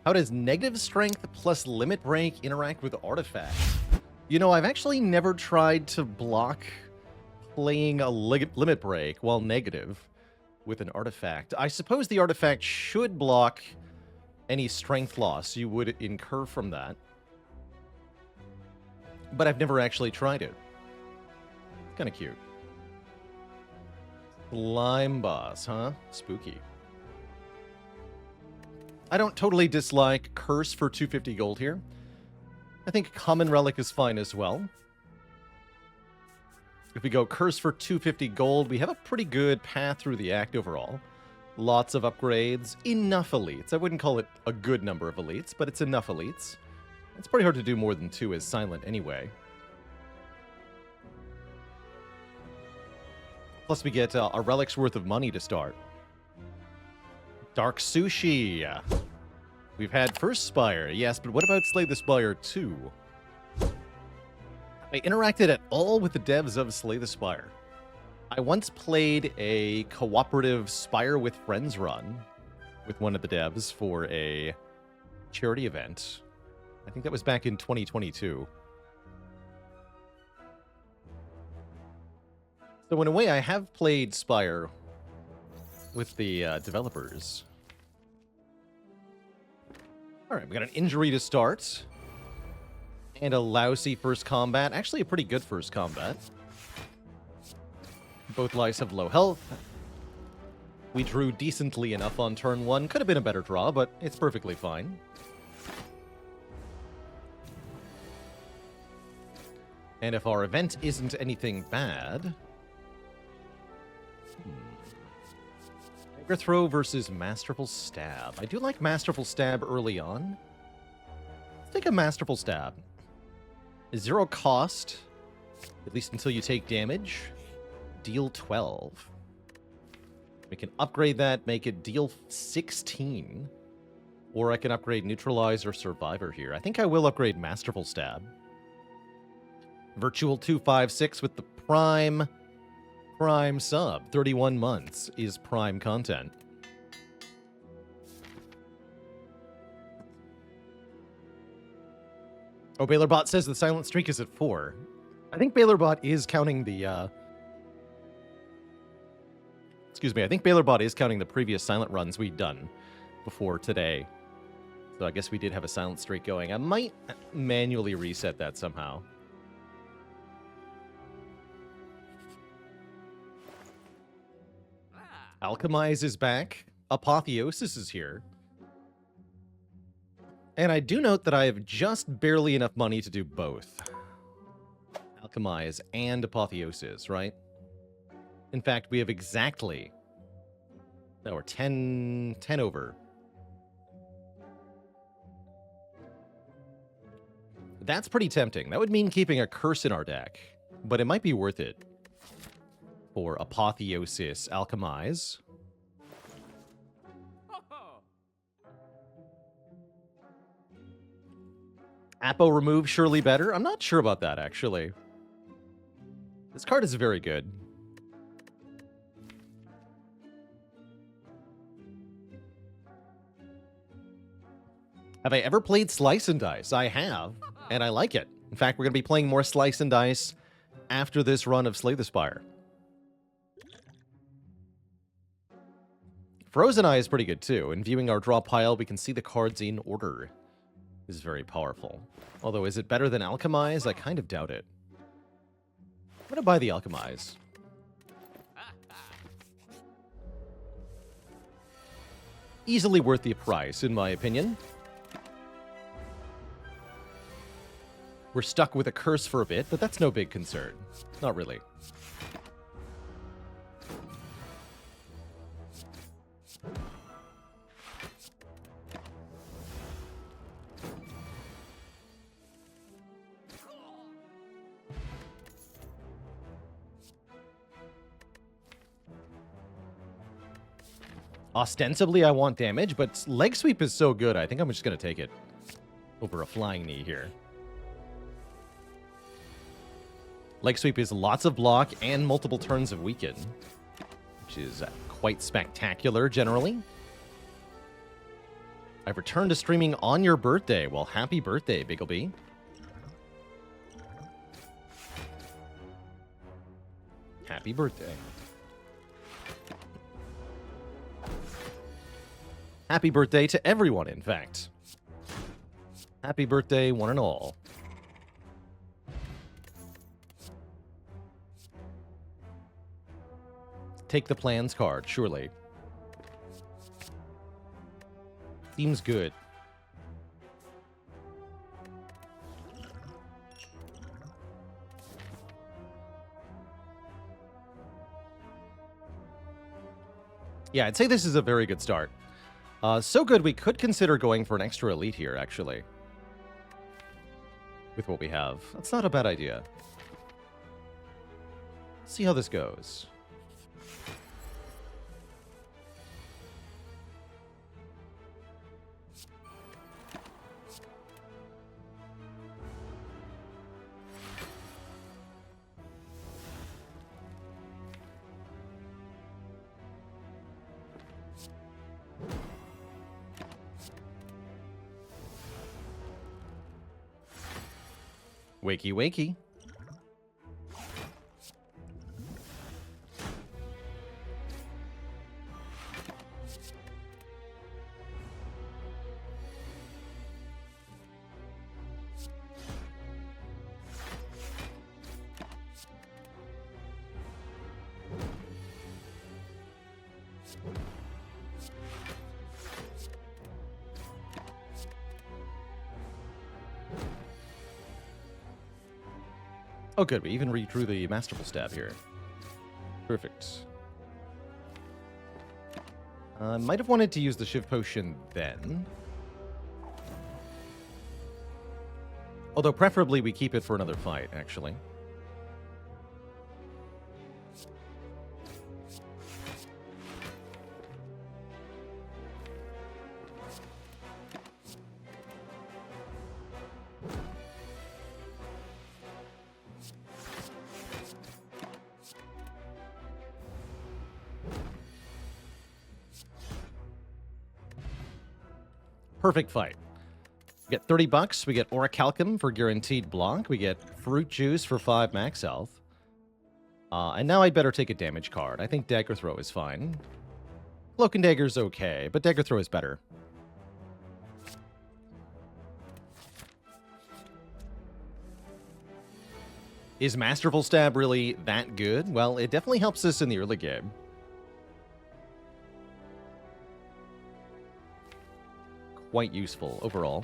How does negative strength plus limit break interact with artifacts? You know, I've actually never tried to block playing a limit break while negative with an artifact. I suppose the artifact should block any strength loss you would incur from that. But I've never actually tried it. Kind of cute. Slime boss, huh? Spooky. I don't totally dislike Curse for 250 gold here. I think Common Relic is fine as well. If we go Curse for 250 gold, we have a pretty good path through the act overall. Lots of upgrades, enough elites. I wouldn't call it a good number of elites, but it's enough elites. It's pretty hard to do more than 2 as Silent anyway. Plus we get a relic's worth of money to start. Dark Sushi. We've had First Spire, yes, but what about Slay the Spire 2? I interacted at all with the devs of Slay the Spire. I once played a cooperative Spire with Friends run with one of the devs for a charity event. I think that was back in 2022. So in a way, I have played Spire with the developers. Alright, we got an injury to start. And a lousy first combat. Actually, a pretty good first combat. Both lives have low health. We drew decently enough on turn 1. Could have been a better draw, but it's perfectly fine. And if our event isn't anything bad... Dagger Throw versus Masterful Stab. I do like Masterful Stab early on. Let's take a Masterful Stab. 0 cost, at least until you take damage. Deal 12. We can upgrade that, make it deal 16. Or I can upgrade Neutralize or Survivor here. I think I will upgrade Masterful Stab. Virtual 256 with the Prime sub. 31 months is Prime content. Oh, Baalorlord says the Silent Streak is at 4. I think Baalorlord is counting the, Excuse me, I think Baalorlord is counting the previous Silent runs we'd done before today. So I guess we did have a Silent Streak going. I might manually reset that somehow. Alchemize is back. Apotheosis is here. And I do note that I have just barely enough money to do both. Alchemize and Apotheosis, right? In fact, we have exactly... No, we're 10 over. That's pretty tempting. That would mean keeping a Curse in our deck. But it might be worth it. For Apotheosis, Alchemize. Apo remove, surely better? I'm not sure about that, actually. This card is very good. Have I ever played Slice and Dice? I have, and I like it. In fact, we're going to be playing more Slice and Dice after this run of Slay the Spire. Frozen Eye is pretty good too. In viewing our draw pile, we can see the cards in order. This is very powerful. Although, is it better than Alchemize? I kind of doubt it. I'm going to buy the Alchemize. Easily worth the price, in my opinion. We're stuck with a Curse for a bit, but that's no big concern. Not really. Ostensibly, I want damage, but Leg Sweep is so good, I think I'm just going to take it over a Flying Knee here. Leg Sweep is lots of block and multiple turns of Weaken, which is quite spectacular, generally. I've returned to streaming on your birthday. Well, happy birthday, Biggleby. Happy birthday. Happy birthday to everyone, in fact. Happy birthday, one and all. Take the plans card, surely. Seems good. Yeah, I'd say this is a very good start. So good, we could consider going for an extra elite here, actually. With what we have. That's not a bad idea. Let's see how this goes. Wakey, wakey. Oh, good. We even redrew the Masterful Stab here. Perfect. Might have wanted to use the Shiv Potion then. Although, preferably, we keep it for another fight, actually. Perfect fight. We get 30 bucks. We get Orichalcum for guaranteed block. We get Fruit Juice for 5 max health. And now I'd better take a damage card. I think Dagger Throw is fine. Cloak and Dagger's okay, but Dagger Throw is better. Is Masterful Stab really that good? Well, it definitely helps us in the early game. Quite useful overall.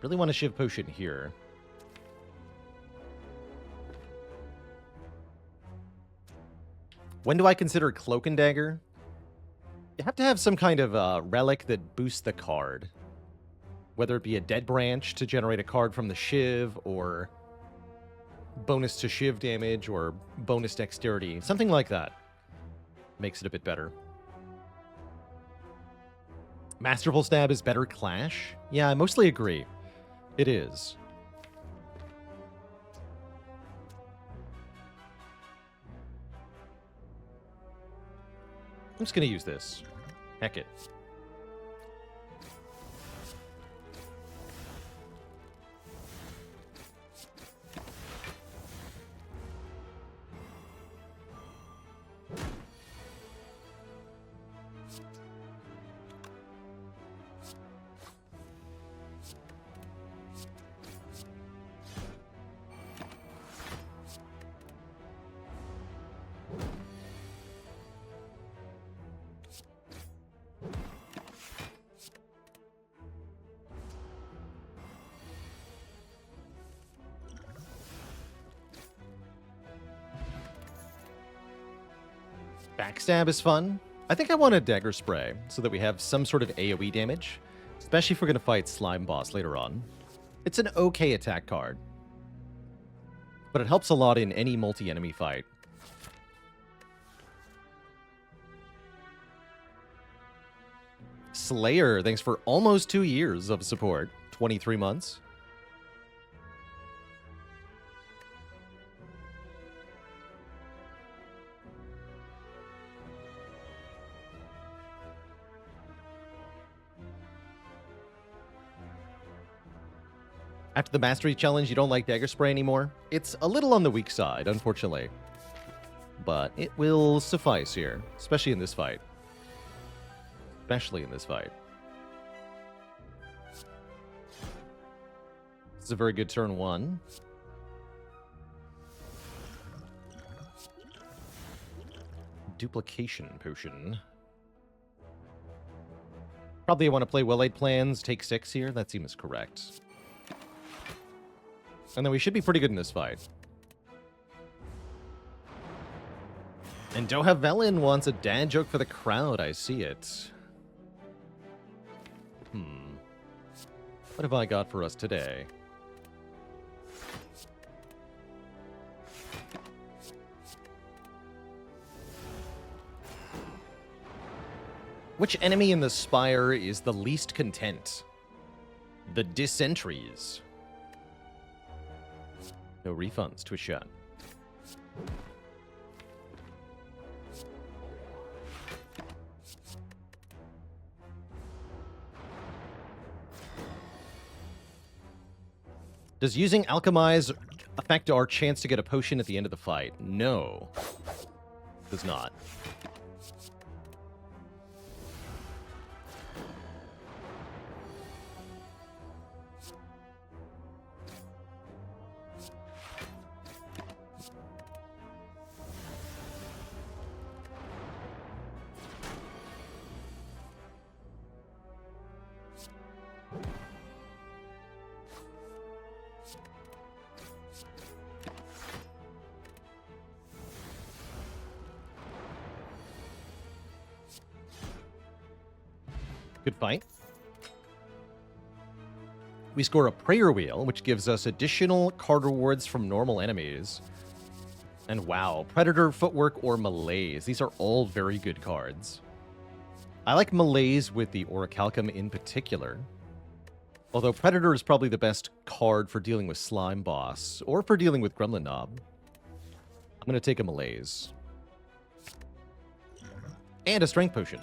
Really want a Shiv Potion here. When do I consider Cloak and Dagger? You have to have some kind of relic that boosts the card. Whether it be a Dead Branch to generate a card from the Shiv, or bonus to Shiv damage, or bonus dexterity. Something like that makes it a bit better. Masterful Stab is better Clash? Yeah, I mostly agree. It is. I'm just going to use this. Heck it. Backstab is fun. I think I want a Dagger Spray so that we have some sort of AoE damage, especially if we're going to fight Slime Boss later on. It's an okay attack card, but it helps a lot in any multi-enemy fight. Slayer, thanks for almost 2 years of support. 23 months. After the Mastery Challenge, you don't like Dagger Spray anymore? It's a little on the weak side, unfortunately. But it will suffice here, especially in this fight. Especially in this fight. This is a very good turn 1. Duplication Potion. Probably want to play well-laid plans, take 6 here. That seems correct. And then we should be pretty good in this fight. And Doha Velen wants a dad joke for the crowd. I see it. What have I got for us today? Which enemy in the Spire is the least content? The Dysentries. No refunds to a shot. Does using Alchemize affect our chance to get a potion at the end of the fight? No. Does not. Good fight. We score a Prayer Wheel, which gives us additional card rewards from normal enemies. And wow, Predator, Footwork, or Malaise. These are all very good cards. I like Malaise with the Orichalcum in particular. Although Predator is probably the best card for dealing with Slime Boss, or for dealing with Gremlin Knob. I'm going to take a Malaise. And a Strength Potion.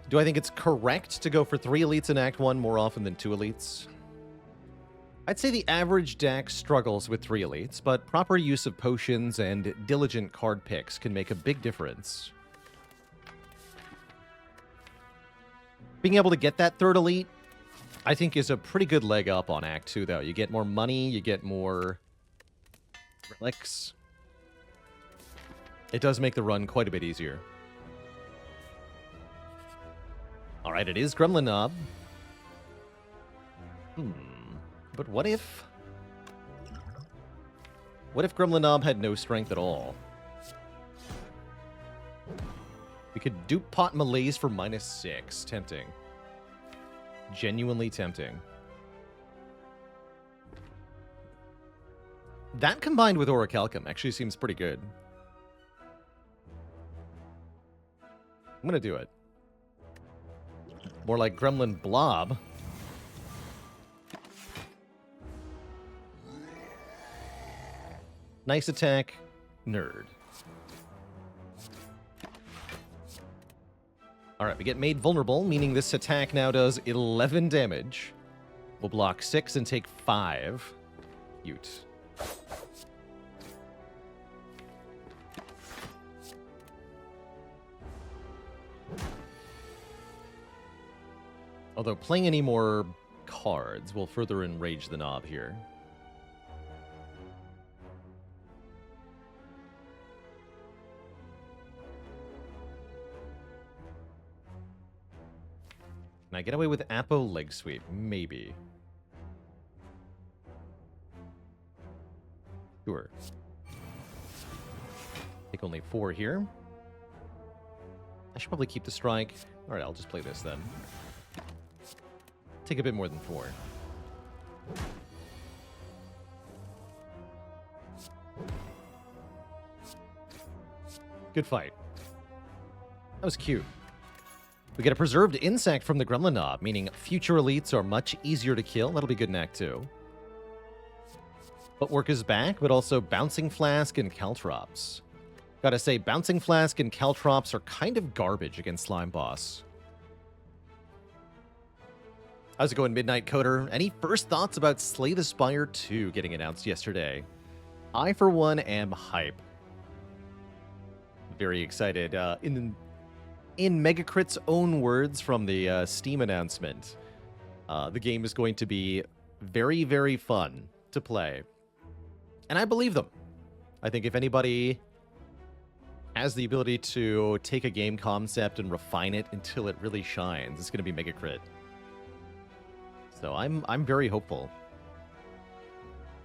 Do I think it's correct to go for 3 elites in Act 1 more often than 2 elites? I'd say the average deck struggles with 3 elites, but proper use of potions and diligent card picks can make a big difference. Being able to get that 3rd elite, I think, is a pretty good leg up on Act 2, though. You get more money, you get more relics. It does make the run quite a bit easier. Alright, it is Gremlin Knob. But what if... What if Gremlin Knob had no strength at all? We could dupe pot Malaise for -6. Tempting. Genuinely tempting. That combined with Orichalcum actually seems pretty good. I'm gonna do it. More like Gremlin Blob. Nice attack, nerd. Alright, we get made vulnerable, meaning this attack now does 11 damage. We'll block 6 and take 5. Cute. Although playing any more cards will further enrage the knob here. Can I get away with Apo Leg Sweep? Maybe. Sure. Take only 4 here. I should probably keep the strike. Alright, I'll just play this then. Take a bit more than 4. Good fight. That was cute. We get a preserved insect from the Gremlin Knob, meaning future elites are much easier to kill. That'll be good in Act 2. Footwork is back, but also Bouncing Flask and Caltrops. Gotta say, Bouncing Flask and Caltrops are kind of garbage against Slime Boss. How's it going, Midnight Coder? Any first thoughts about Slay the Spire 2 getting announced yesterday? I, for one, am hype. Very excited. In Megacrit's own words from the Steam announcement, the game is going to be very, very fun to play. And I believe them. I think if anybody has the ability to take a game concept and refine it until it really shines, it's going to be Megacrit. So I'm very hopeful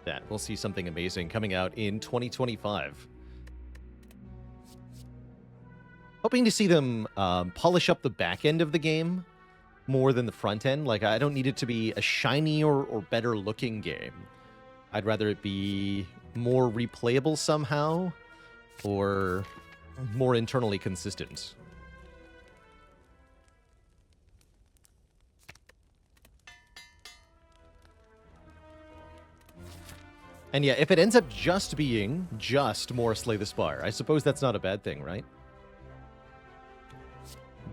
that we'll see something amazing coming out in 2025. Hoping to see them polish up the back end of the game more than the front end. Like, I don't need it to be a shiny or better looking game. I'd rather it be more replayable somehow or more internally consistent. And yeah, if it ends up just being more Slay the Spire, I suppose that's not a bad thing, right?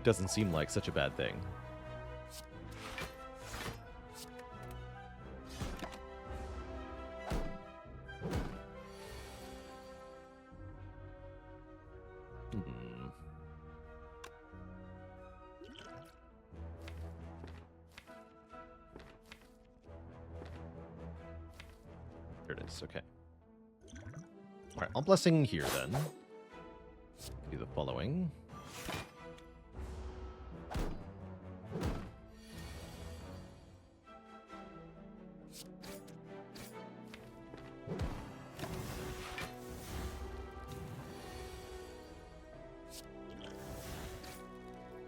Doesn't seem like such a bad thing. There it is, okay. Alright, I'll blessing here then. Do the following.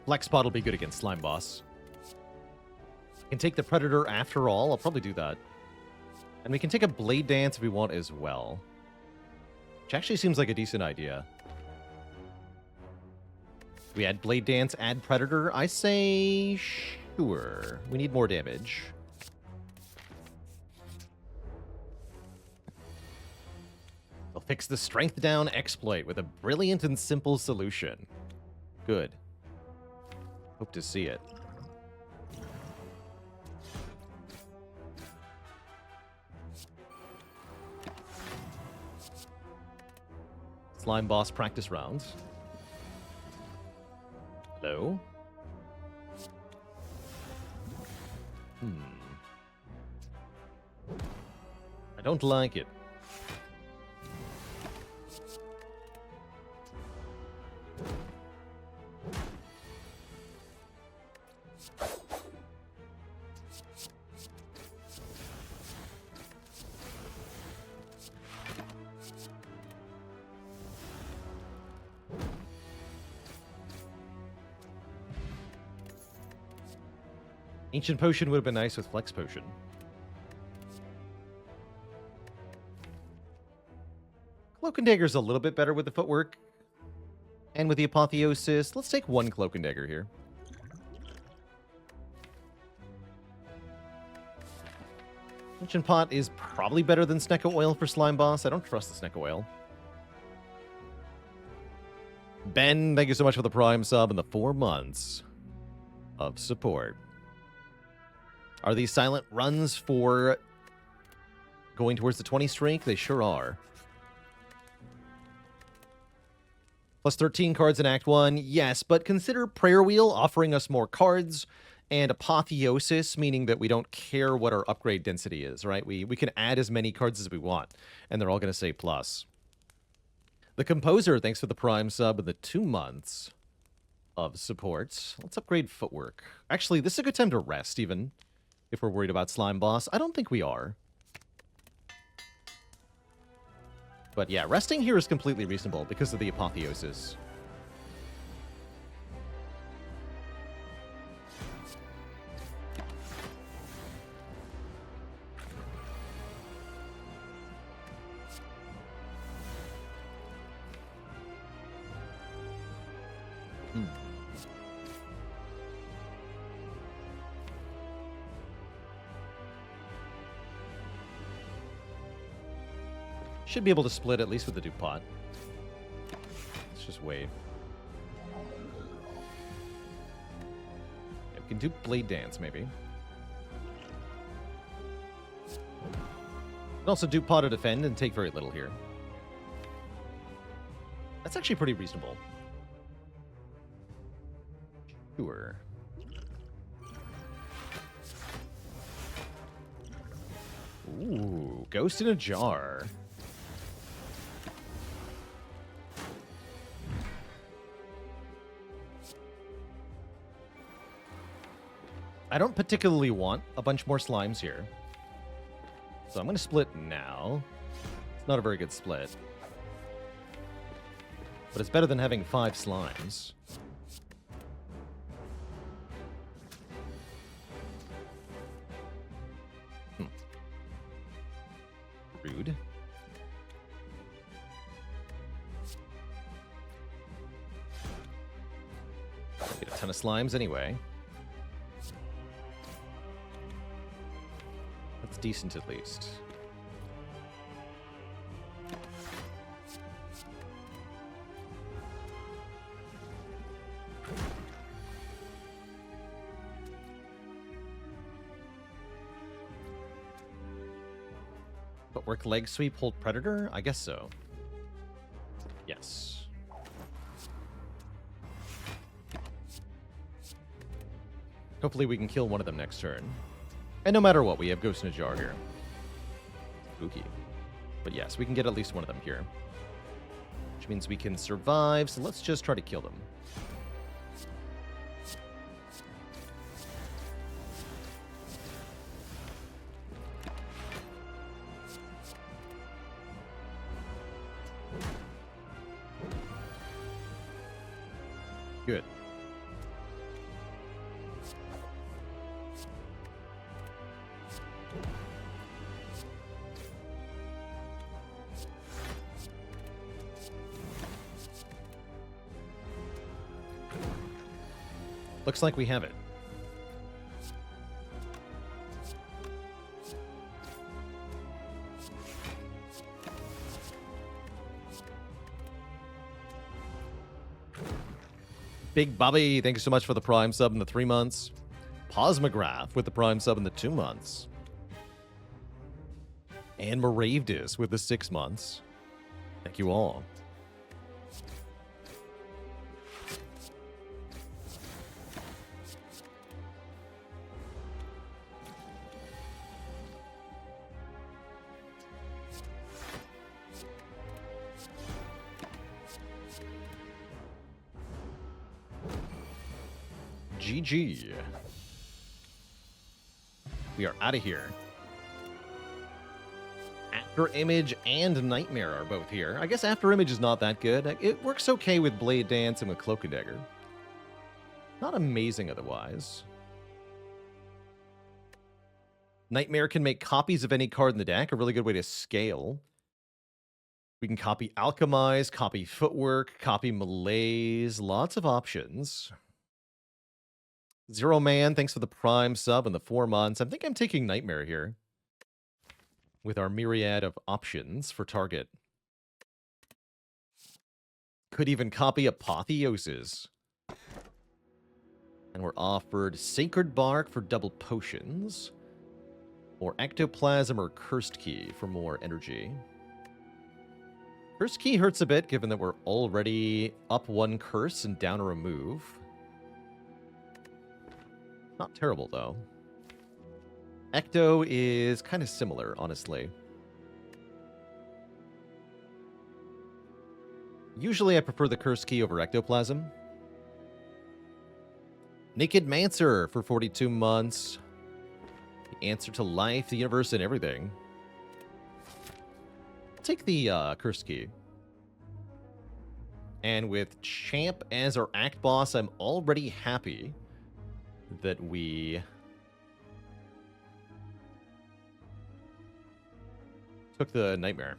Black Spot will be good against Slime Boss. Can take the Predator after all. I'll probably do that. And we can take a Blade Dance if we want as well. Which actually seems like a decent idea. We add Blade Dance, add Predator. I say sure. We need more damage. We'll fix the Strength Down exploit with a brilliant and simple solution. Good. Hope to see it. Slime Boss practice rounds. Hello? I don't like it. Ancient Potion would have been nice with Flex Potion. Cloak and Dagger's a little bit better with the footwork. And with the Apotheosis, let's take one Cloak and Dagger here. Ancient Pot is probably better than Snecko Oil for Slime Boss. I don't trust the Snecko Oil. Ben, thank you so much for the Prime sub and the 4 months of support. Are these silent runs for going towards the 20 streak? They sure are. Plus 13 cards in Act 1, yes, but consider Prayer Wheel offering us more cards, and Apotheosis, meaning that we don't care what our upgrade density is, right? We can add as many cards as we want, and they're all going to say plus. The Composer, thanks for the Prime sub and the 2 months of support. Let's upgrade Footwork. Actually, this is a good time to rest, even. If we're worried about Slime Boss. I don't think we are. But yeah, resting here is completely reasonable because of the Apotheosis. Should be able to split at least with the Duke Pot. Let's just wait. Yeah, we can do Blade Dance, maybe. Can also do Pot to defend and take very little here. That's actually pretty reasonable. Sure. Ooh, Ghost in a Jar. I don't particularly want a bunch more slimes here. So I'm going to split now. It's not a very good split. But it's better than having 5 slimes. Rude. Get a ton of slimes anyway. That's decent at least. But work leg sweep, hold predator? I guess so. Yes. Hopefully we can kill one of them next turn. And no matter what, we have Ghost in a Jar here. Spooky. But yes, we can get at least one of them here. Which means we can survive, so let's just try to kill them. Good. Looks like we have it. Big Bobby, thank you so much for the Prime sub in the 3 months. Posmograph with the Prime sub in the 2 months. And Maravdis with the 6 months. Thank you all. GG. We are out of here. After Image and Nightmare are both here. I guess After Image is not that good. It works okay with Blade Dance and with Cloak and Dagger. Not amazing otherwise. Nightmare can make copies of any card in the deck, a really good way to scale. We can copy Alchemize, copy Footwork, copy Malaise, lots of options. Zero Man, thanks for the Prime sub and the 4 months. I think I'm taking Nightmare here. With our myriad of options for target. Could even copy Apotheosis. And we're offered Sacred Bark for double potions. Or Ectoplasm or Cursed Key for more energy. Cursed Key hurts a bit, given that we're already up 1 curse and down a remove. Not terrible, though. Ecto is kind of similar, honestly. Usually I prefer the Curse Key over Ectoplasm. Naked Mancer for 42 months. The answer to life, the universe, and everything. I'll take the Curse Key. And with Champ as our Act Boss, I'm already happy that we took the Nightmare.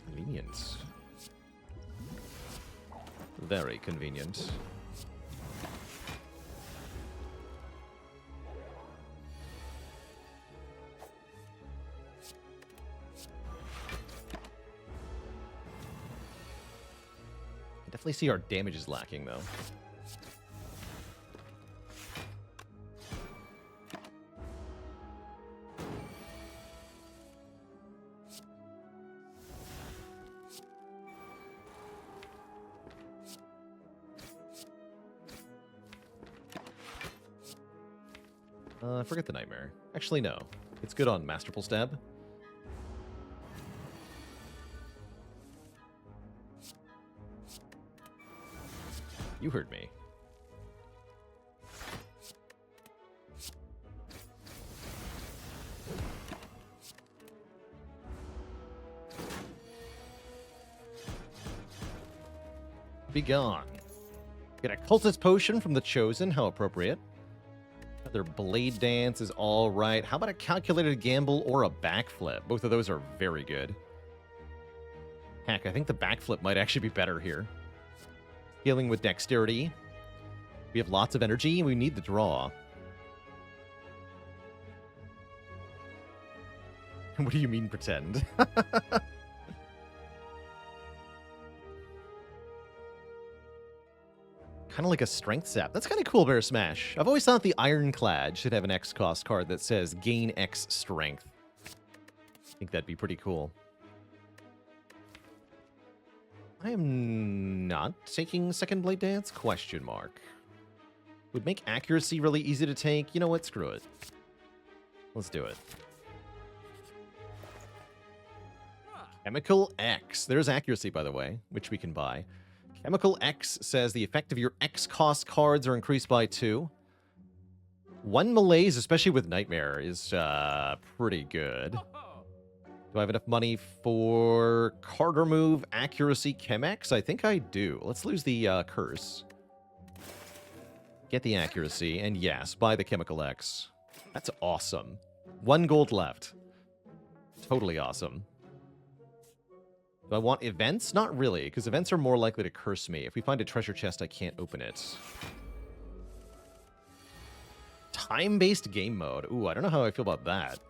Convenient. Very convenient. I definitely see our damage is lacking, though. Forget the Nightmare. Actually, no. It's good on Masterful Stab. You heard me. Be gone. Get a cultist potion from the Chosen. How appropriate. Their blade dance is all right. How about a calculated gamble or a backflip? Both of those are very good. Heck, I think the backflip might actually be better here. Healing with dexterity. We have lots of energy. We need the draw. What do you mean pretend? Kind of like a strength sap. That's kind of cool, Bear Smash. I've always thought the Ironclad should have an X cost card that says gain X strength. I think that'd be pretty cool. I am not taking Second Blade Dance? Question mark. Would make accuracy really easy to take. You know what? Screw it. Let's do it. Chemical X. There's accuracy, by the way, which we can buy. Chemical X says the effect of your X cost cards are increased by 2. 1 malaise, especially with Nightmare, is pretty good. Do I have enough money for card remove, accuracy, Chemex? I think I do. Let's lose the curse. Get the accuracy, and yes, buy the Chemical X. That's awesome. 1 gold left. Totally awesome. Do I want events? Not really, because events are more likely to curse me. If we find a treasure chest, I can't open it. Time-based game mode. Ooh, I don't know how I feel about that.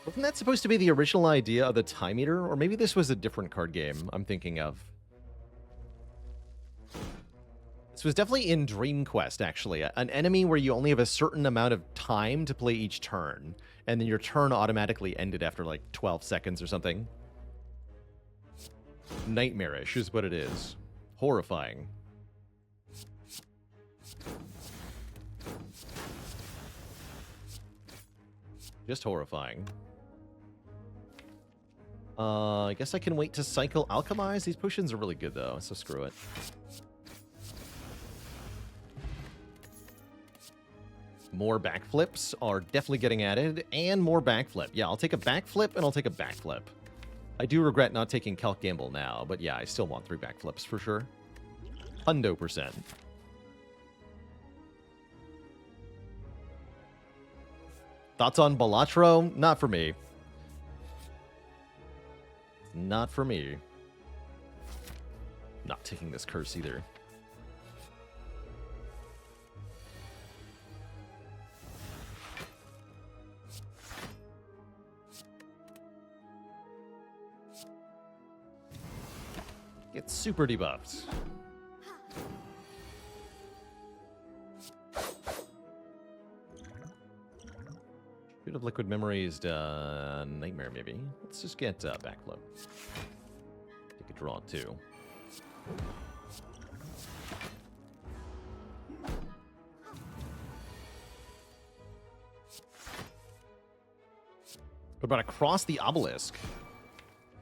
Wasn't that supposed to be the original idea of the Time Eater? Or maybe this was a different card game I'm thinking of. This was definitely in Dream Quest, actually. An enemy where you only have a certain amount of time to play each turn, and then your turn automatically ended after like 12 seconds or something. Nightmarish is what it is. Horrifying. Just horrifying. I guess I can wait to cycle Alchemize. These potions are really good, though, so screw it. More backflips are definitely getting added, and more backflip. Yeah, I'll take a backflip, and I'll take a backflip. I do regret not taking Calc Gamble now, but yeah, I still want 3 backflips for sure. 100%. Thoughts on Balatro? Not for me. Not for me. Not taking this curse either. It's super debuffed. Should have Liquid Memories, Nightmare maybe. Let's just get backflip. Take a draw too. What about Across the Obelisk?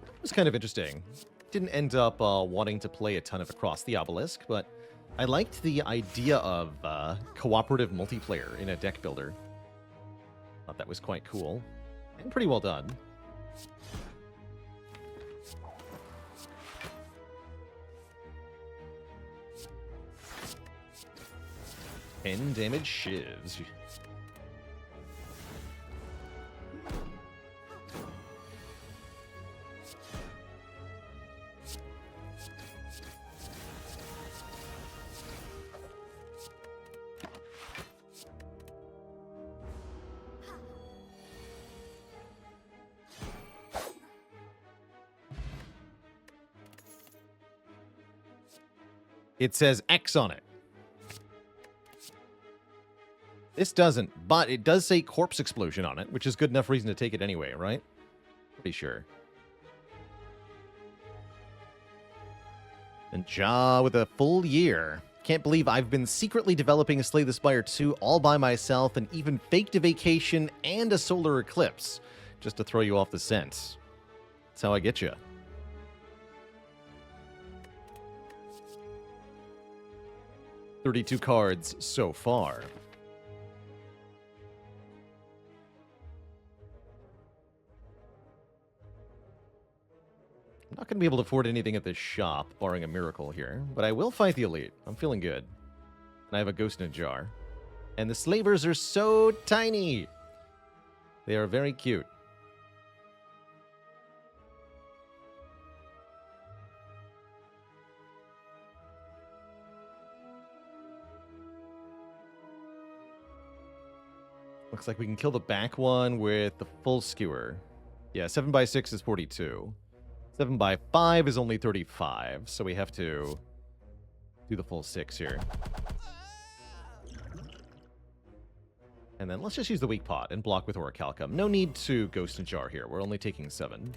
It was kind of interesting. Didn't end up wanting to play a ton of Across the Obelisk, but I liked the idea of cooperative multiplayer in a deck builder. Thought that was quite cool. And pretty well done. 10 damage shivs. It says X on it. This doesn't, but it does say Corpse Explosion on it, which is good enough reason to take it anyway, right? Pretty sure. And Ja with a full year. Can't believe I've been secretly developing a Slay the Spire 2 all by myself and even faked a vacation and a solar eclipse just to throw you off the scent. That's how I get you. $32 cards so far. I'm not going to be able to afford anything at this shop, barring a miracle here, but I will fight the elite. I'm feeling good. And I have a ghost in a jar. And the slavers are so tiny. They are very cute. Looks like we can kill the back one with the full skewer. Yeah, 7x6 is 42. 7x5 is only 35, so we have to do the full 6 here. And then let's just use the weak pot and block with Orichalcum. No need to Ghost and Jar here. We're only taking 7.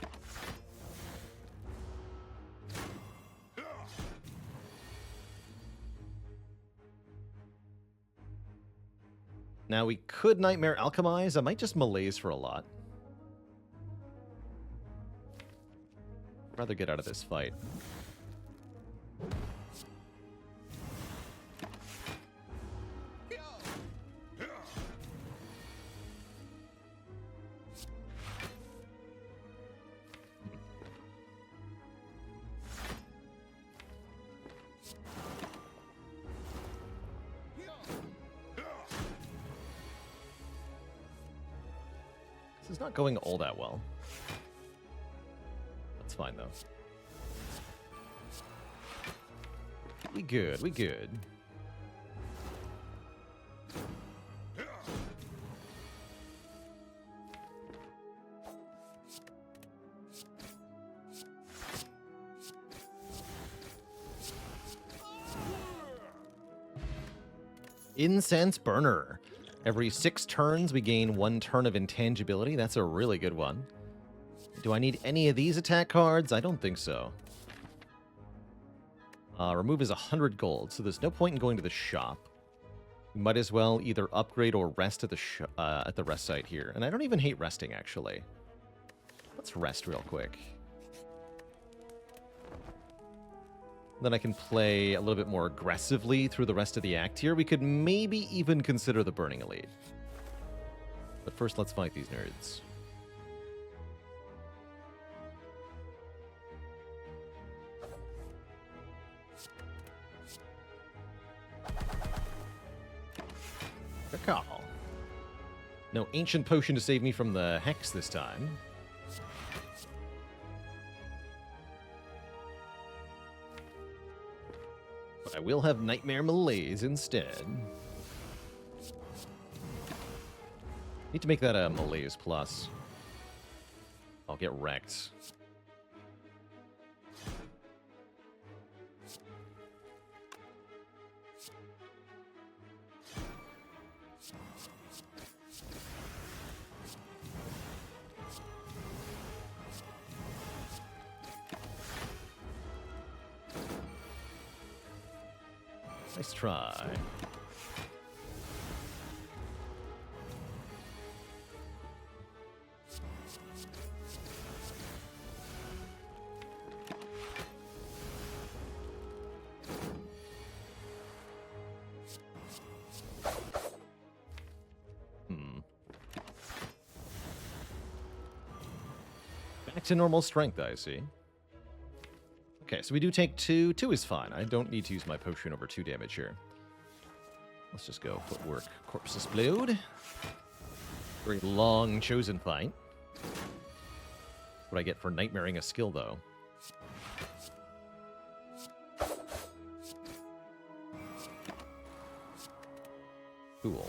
Now we could Nightmare Alchemize. I might just Malaise for a lot. I'd rather get out of this fight. This is not going all that well. That's fine, though. We good, we good. Incense Burner. Every 6 turns, we gain 1 turn of intangibility. That's a really good one. Do I need any of these attack cards? I don't think so. Remove is 100 gold, so there's no point in going to the shop. You might as well either upgrade or rest at the rest site here. And I don't even hate resting, actually. Let's rest real quick. Then I can play a little bit more aggressively through the rest of the act here. We could maybe even consider the Burning Elite. But first, let's fight these nerds. Call. No ancient potion to save me from the hex this time. But I will have Nightmare Malaise instead. Need to make that a Malaise plus. I'll get wrecked. Nice try. Back to normal strength, I see. Okay, so we do take 2. 2 is fine. I don't need to use my potion over 2 damage here. Let's just go footwork. Corpse explode. Very long chosen fight. What I get for nightmaring a skill, though. Cool.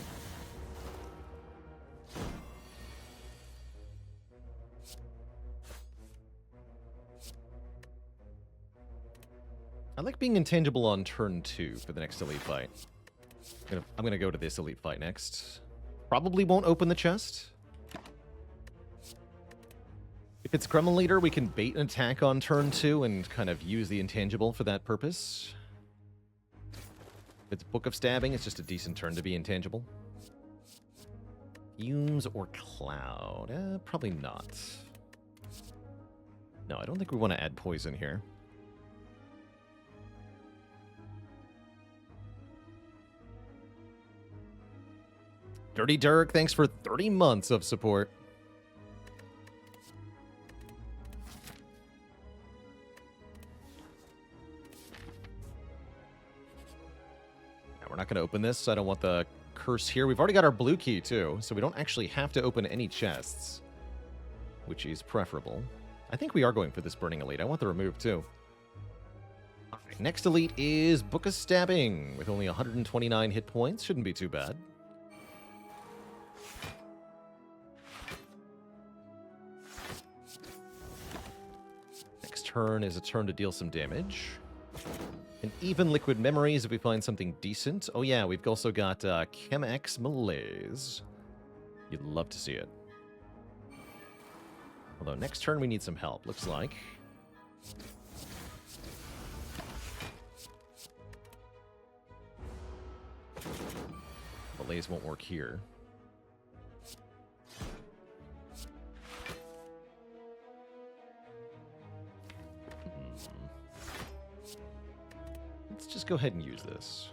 I like being intangible on turn 2 for the next elite fight. I'm gonna go to this elite fight next. Probably won't open the chest. If it's Gremlin Leader, we can bait an attack on turn 2 and kind of use the intangible for that purpose. If it's Book of Stabbing, it's just a decent turn to be intangible. Fumes or Cloud? Probably not. No, I don't think we want to add poison here. Dirty Dirk, thanks for 30 months of support. Now, we're not going to open this. I don't want the curse here. We've already got our blue key, too, so we don't actually have to open any chests, which is preferable. I think we are going for this Burning Elite. I want the remove, too. All right, next Elite is Book of Stabbing with only 129 hit points. Shouldn't be too bad. Next turn is a turn to deal some damage. And even Liquid Memories if we find something decent. Oh yeah, we've also got Chem-X Malaise. You'd love to see it. Although next turn we need some help, looks like. Malaise won't work here. Let's just go ahead and use this.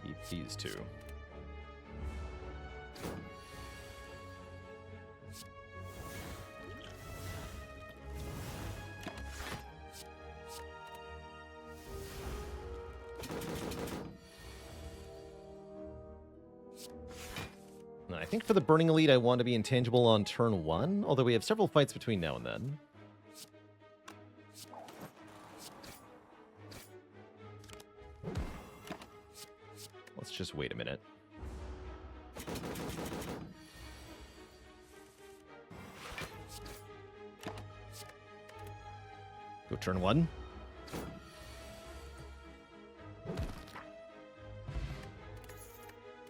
Keep these two. I think for the Burning Elite, I want to be intangible on turn 1, although we have several fights between now and then. Let's just wait a minute. Go turn 1.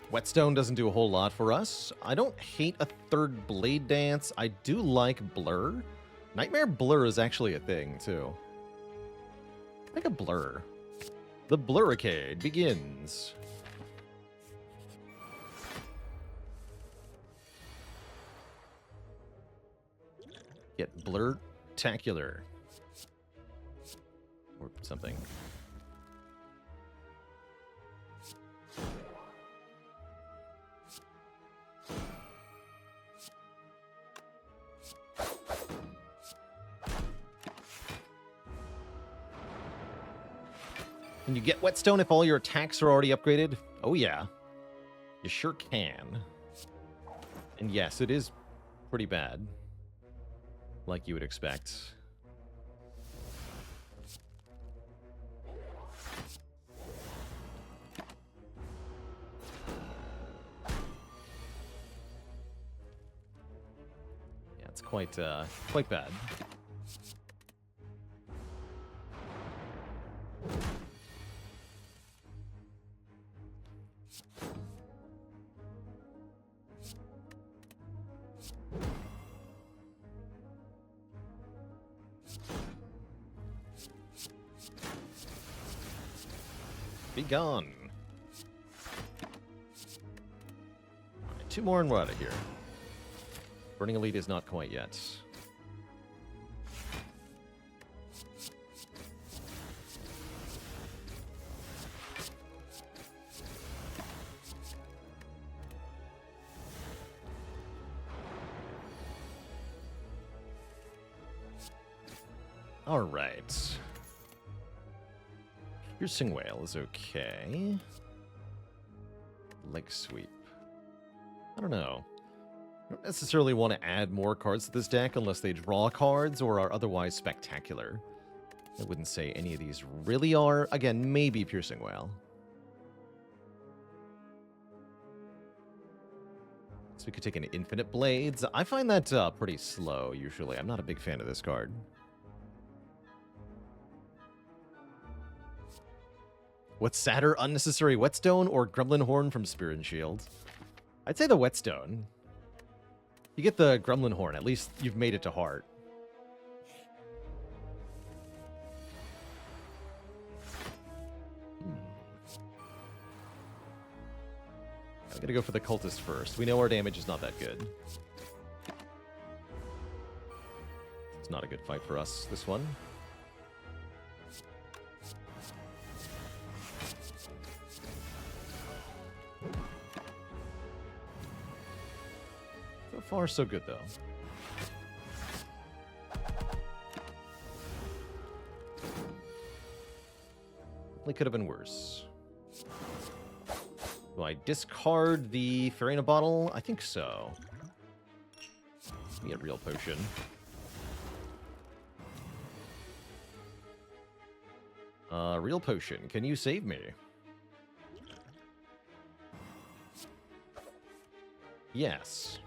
Whetstone doesn't do a whole lot for us. I don't hate a third Blade Dance. I do like Blur. Nightmare Blur is actually a thing, too. Like a Blur. The Blurricade begins. Get Blur-tacular. Or something. Can you get Whetstone if all your attacks are already upgraded? Oh yeah. You sure can. And yes, it is pretty bad. Like you would expect. Yeah, it's quite bad. Be gone. Alright, 2 more and we're out of here. Burning Elite is not quite yet. Alright. Piercing Whale is okay. Leg Sweep. I don't know. I don't necessarily want to add more cards to this deck unless they draw cards or are otherwise spectacular. I wouldn't say any of these really are. Again, maybe Piercing Whale. So we could take an Infinite Blades. I find that pretty slow, usually. I'm not a big fan of this card. What's sadder, unnecessary whetstone or gremlin horn from Spear and Shield? I'd say the whetstone. You get the gremlin horn, at least you've made it to heart. I'm gonna go for the cultist first. We know our damage is not that good. It's not a good fight for us, this one. So far, so good, though. Definitely could have been worse. Do I discard the Farina bottle? I think so. Give me a real potion. Real potion. Can you save me? Yes.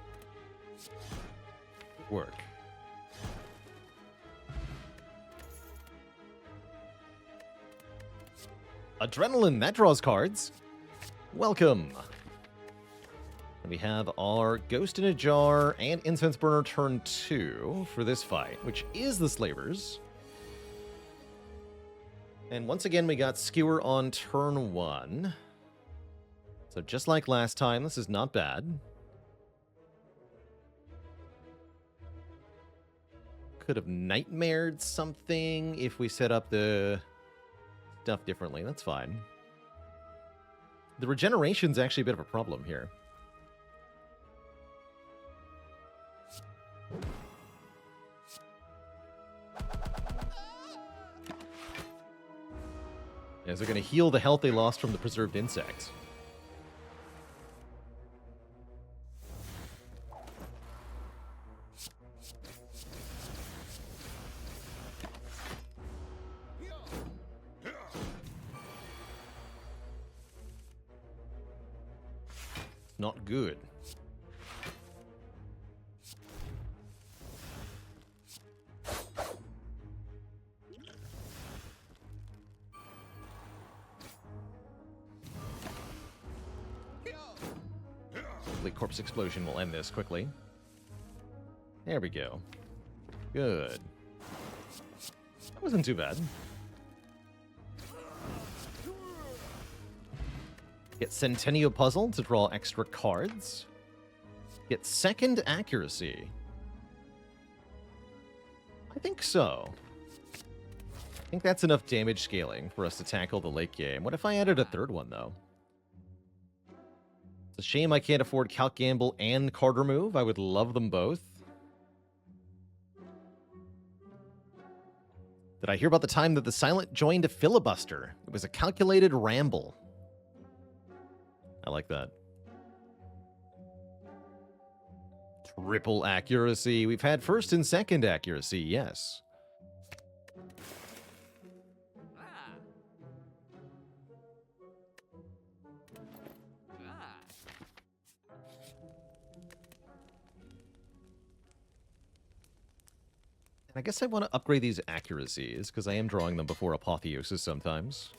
Work. Adrenaline, that draws cards. Welcome. And we have our Ghost in a Jar and Incense Burner turn 2 for this fight, which is the Slavers. And once again, we got Skewer on turn 1. So just like last time, this is not bad. Could have nightmared something if we set up the stuff differently. That's fine. The regeneration's actually a bit of a problem here. As they're going to heal the health they lost from the preserved insect. Not good. Hopefully Corpse Explosion will end this quickly. There we go. Good. That wasn't too bad. Get Centennial Puzzle to draw extra cards. Get second accuracy. I think so. I think that's enough damage scaling for us to tackle the late game. What if I added a third one, though? It's a shame I can't afford Calc Gamble and card remove. I would love them both. Did I hear about the time that the Silent joined a filibuster? It was a calculated ramble. I like that. Triple accuracy. We've had first and second accuracy, yes. And I guess I want to upgrade these accuracies, because I am drawing them before Apotheosis sometimes.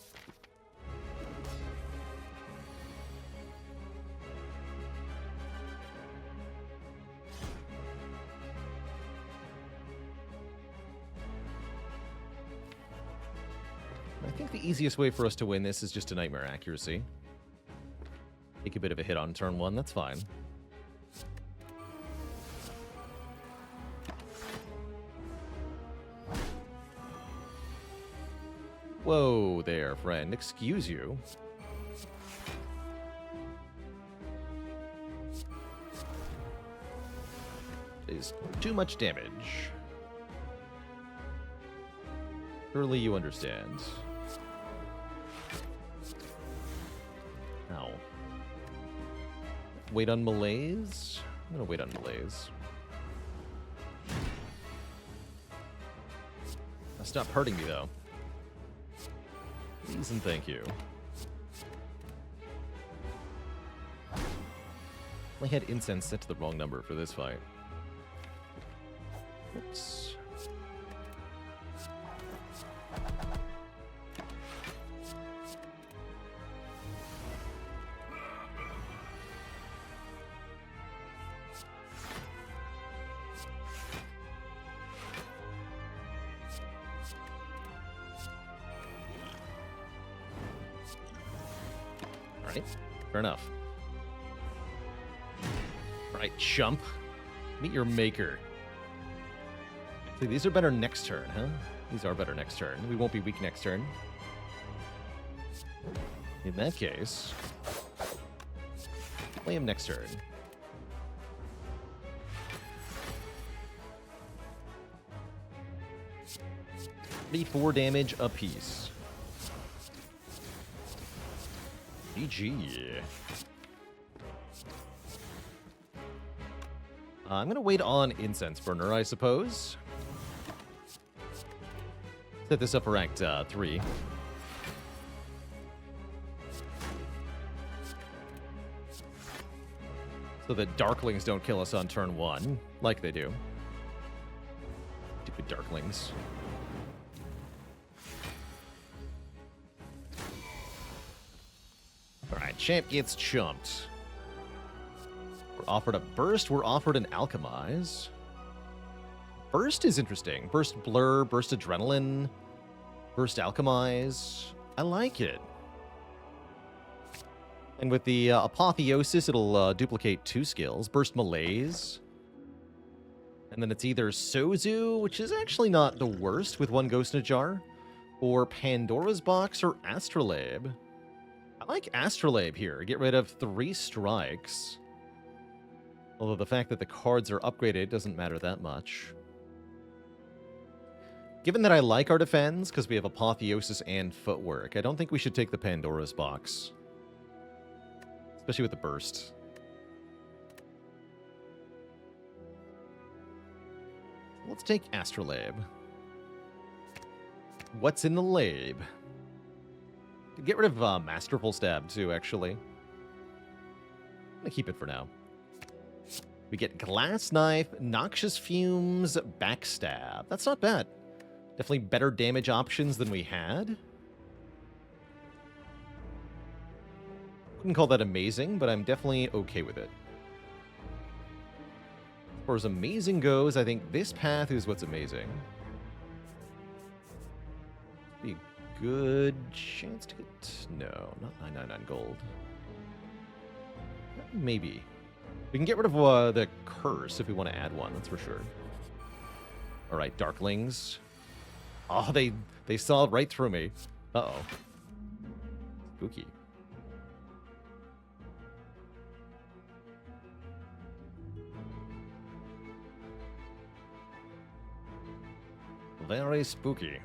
I think the easiest way for us to win this is just a Nightmare accuracy. Take a bit of a hit on turn 1, that's fine. Whoa there, friend. Excuse you. Is too much damage. Surely you understand. Ow. Wait on malaise? I'm gonna wait on malaise. Now stop hurting me, though. Please and thank you. I had incense set to the wrong number for this fight. Oops. Alright, fair enough. Alright, chump. Meet your maker. See, these are better next turn, huh? These are better next turn. We won't be weak next turn. In that case, play him next turn. 34 damage apiece. GG. I'm going to wait on Incense Burner, I suppose. Set this up for Act 3. So that Darklings don't kill us on turn 1, like they do. Stupid Darklings. Alright, champ gets chumped. We're offered a Burst, we're offered an Alchemize. Burst is interesting. Burst Blur, Burst Adrenaline, Burst Alchemize. I like it. And with the Apotheosis, it'll duplicate 2 skills. Burst Malaise. And then it's either Sozu, which is actually not the worst with 1 Ghost in a Jar, or Pandora's Box or Astrolabe. I like Astrolabe here. Get rid of 3 strikes. Although the fact that the cards are upgraded doesn't matter that much. Given that I like our defense, because we have Apotheosis and Footwork, I don't think we should take the Pandora's Box. Especially with the Burst. Let's take Astrolabe. What's in the Labe? Get rid of Masterful Stab, too, actually. I'm gonna keep it for now. We get Glass Knife, Noxious Fumes, Backstab. That's not bad. Definitely better damage options than we had. Wouldn't call that amazing, but I'm definitely okay with it. As far as amazing goes, I think this path is what's amazing. Be a good chance to get... No, not 999 gold. Maybe. We can get rid of the curse if we want to add one, that's for sure. Alright, Darklings. Oh, they saw right through me. Uh-oh. Spooky. Very spooky.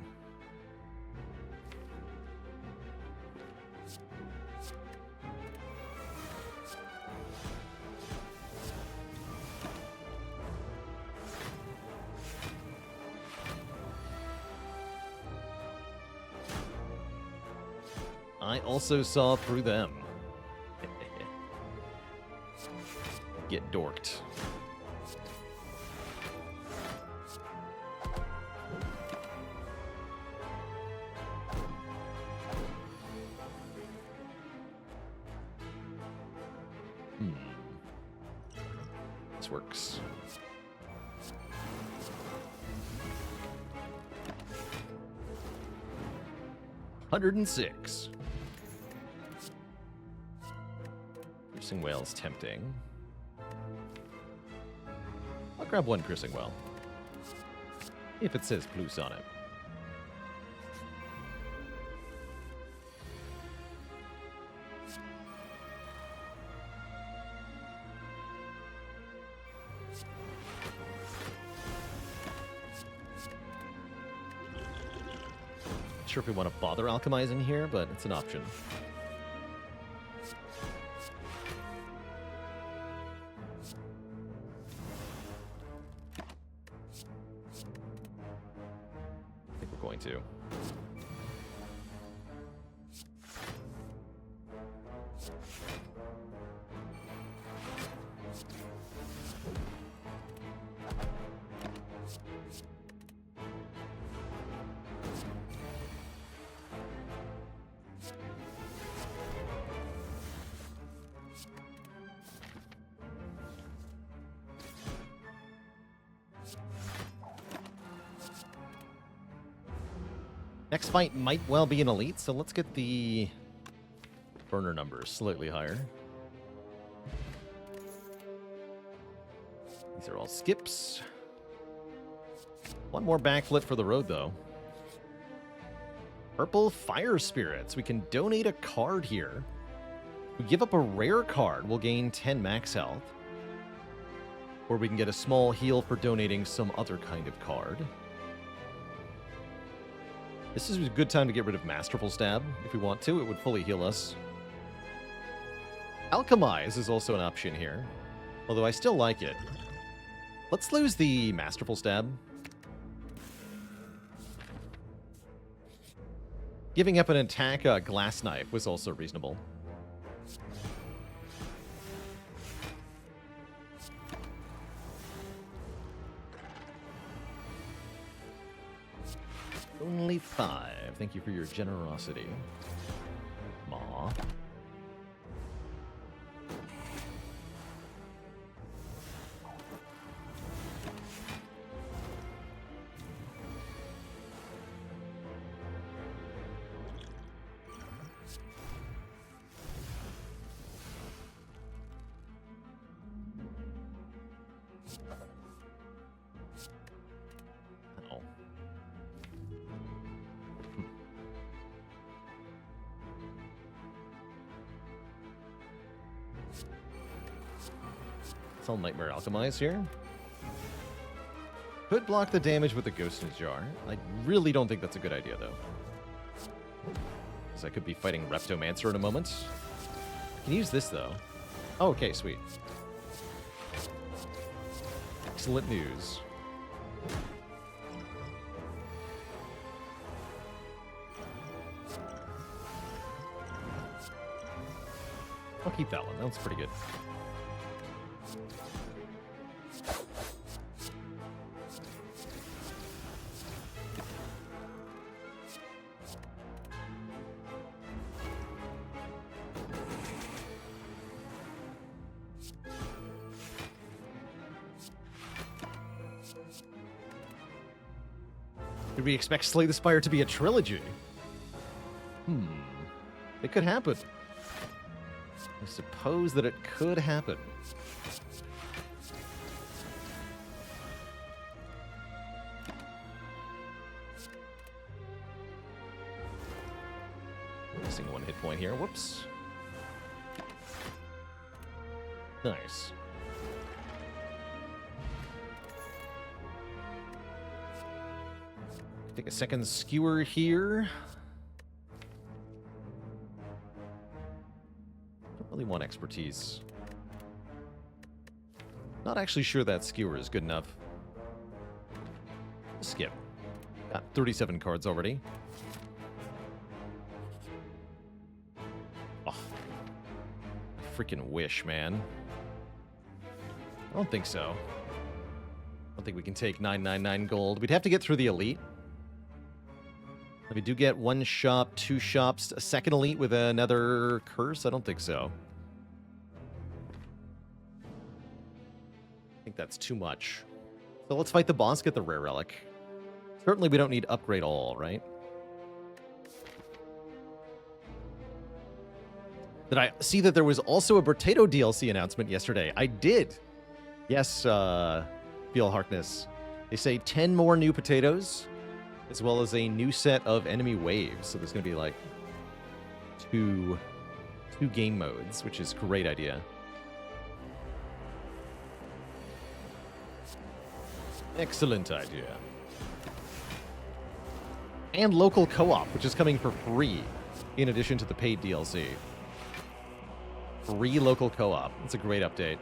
I also saw through them. Get dorked. This works. $106. Piercing Whale is tempting. I'll grab 1 Piercing Whale. If it says plus on it. Not sure if we want to bother alchemizing here, but it's an option. To. Next fight might well be an elite, so let's get the Burner number slightly higher. These are all skips. One more backflip for the road, though. Purple Fire Spirits. We can donate a card here. We give up a rare card, we'll gain 10 max health. Or we can get a small heal for donating some other kind of card. This is a good time to get rid of Masterful Stab. If we want to, it would fully heal us. Alchemize is also an option here, although I still like it. Let's lose the Masterful Stab. Giving up an attack Glass Knife was also reasonable. Only 5. Thank you for your generosity. Maw. I'll Nightmare Alchemize here. Could block the damage with the Ghost in a Jar. I really don't think that's a good idea, though. Because I could be fighting Reptomancer in a moment. I can use this, though. Oh, okay, sweet. Excellent news. I'll keep that one. That one's pretty good. Did we expect Slay the Spire to be a trilogy? It could happen. I suppose that it could happen. Missing 1 hit point here. Whoops. Nice. Take a second skewer here. Don't really want expertise. Not actually sure that skewer is good enough. Skip. Got 37 cards already. Oh. Freaking wish, man. I don't think so. I don't think we can take 999 gold. We'd have to get through the elite. If we do get 1 shop, 2 shops, a second elite with another curse, I don't think so. I think that's too much. So let's fight the boss, get the rare relic. Certainly we don't need upgrade all, right? Did I see that there was also a potato DLC announcement yesterday? I did. Yes, Feel Harkness. They say 10 more new potatoes, as well as a new set of enemy waves. So there's going to be like two game modes, which is a great idea. Excellent idea. And local co-op, which is coming for free, in addition to the paid DLC. Free local co-op. It's a great update.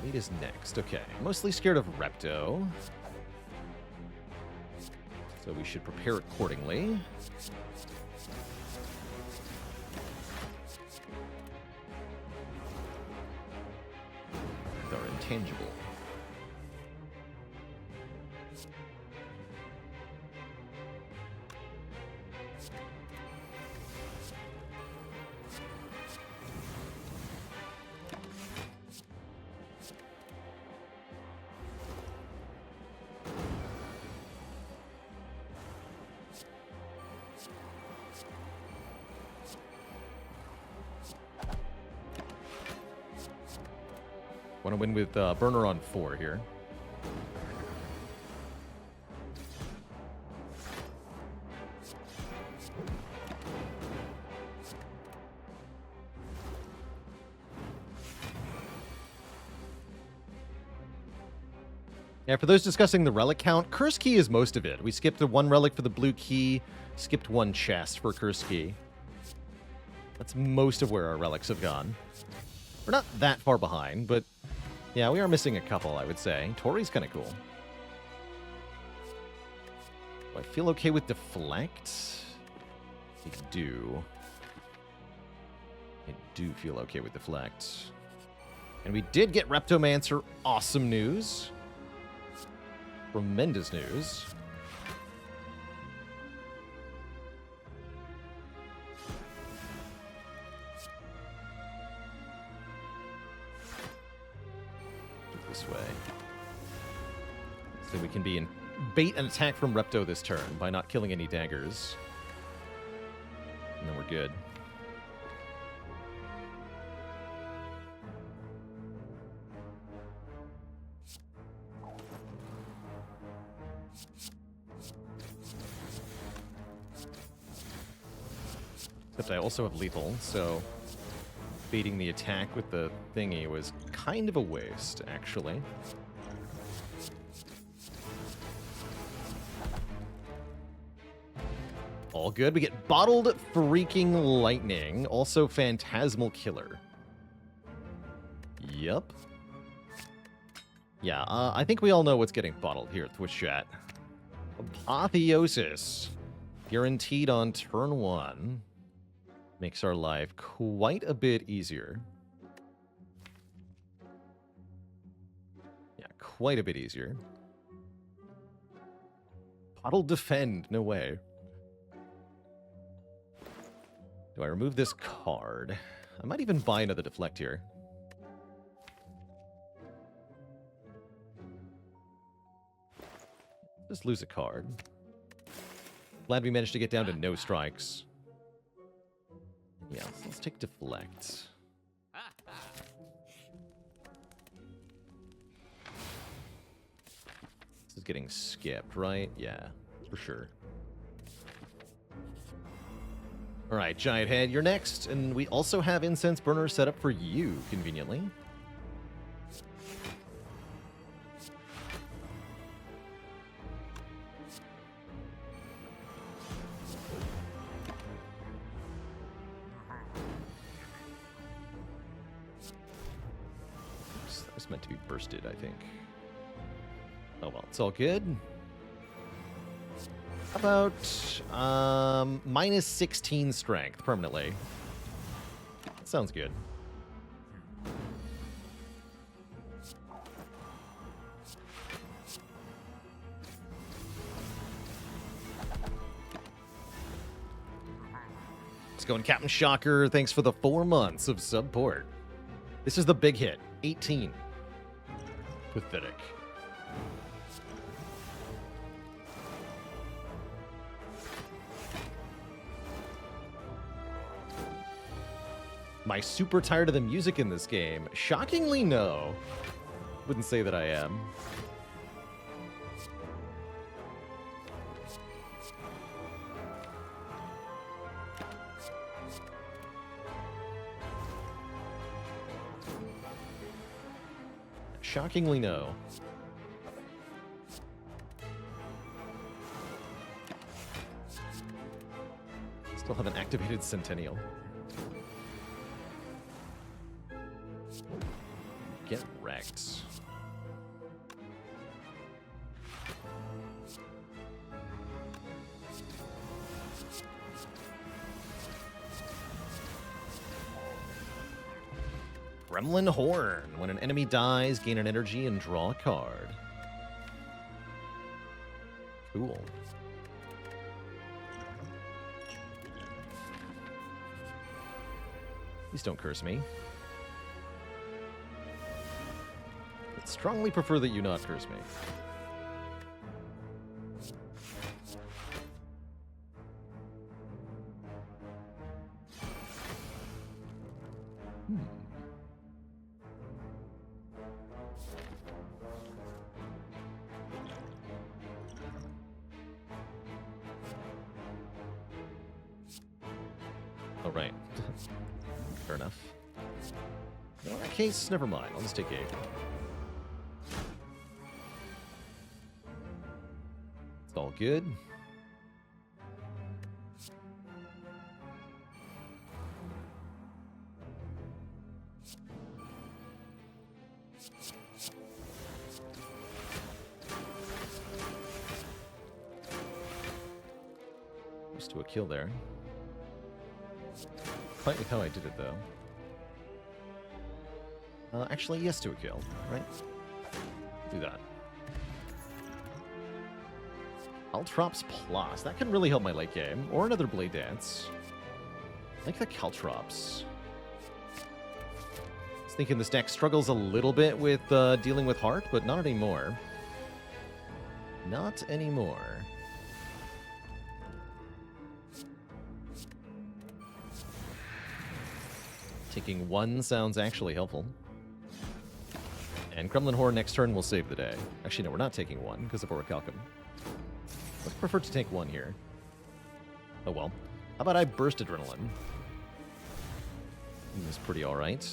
Lead is next. Okay. Mostly scared of Repto. So we should prepare accordingly. They're intangible. Want to win with Burner on 4 here. Yeah, for those discussing the relic count, Curse Key is most of it. We skipped the 1 relic for the blue key, skipped 1 chest for Curse Key. That's most of where our relics have gone. We're not that far behind, but yeah, we are missing a couple, I would say. Tori's kind of cool. Do I feel okay with Deflect? I do. I do feel okay with Deflect. And we did get Reptomancer. Awesome news. Tremendous news. This way. So we can be in bait an attack from Repto this turn by not killing any daggers. And then we're good. Except I also have lethal, so baiting the attack with the thingy was kind of a waste, actually. All good. We get Bottled Freaking Lightning, also Phantasmal Killer. Yup. Yeah, I think we all know what's getting bottled here at Twitch chat. Apotheosis. Guaranteed on turn 1. Makes our life quite a bit easier. Yeah, quite a bit easier. Bottled Defend. No way. Do I remove this card? I might even buy another Deflect here. Just lose a card. Glad we managed to get down to no strikes. Yeah, let's take Deflect. This is getting skipped, right? Yeah, for sure. All right, Giant Head, you're next. And we also have Incense Burner set up for you, conveniently. Meant to be bursted, I think. Oh well, it's all good. How about minus 16 strength permanently? That sounds good. Let's go in, Captain Shocker. Thanks for the 4 months of support. This is the big hit. 18. Pathetic. Am I super tired of the music in this game? Shockingly, no. Wouldn't say that I am. Shockingly, no. Still haven't activated Centennial. Get wrecked. Gremlin Horn. When an enemy dies, gain an energy and draw a card. Cool. Please don't curse me. I'd strongly prefer that you not curse me. Oh, right. Fair enough. Well, in that case, never mind. I'll just take 8. It's all good. Close to a kill there. Quite with how I did it, though. Actually, yes to a kill, right? Do that. Caltrops Plus. That can really help my late game. Or another Blade Dance. I like the Caltrops. I was thinking this deck struggles a little bit with dealing with Heart, but not anymore. Not anymore. Taking 1 sounds actually helpful. And Kremlin Horror next turn will save the day. Actually, no, we're not taking 1 because of Orichalcum. Let's prefer to take 1 here. Oh well. How about I burst Adrenaline? This is pretty alright.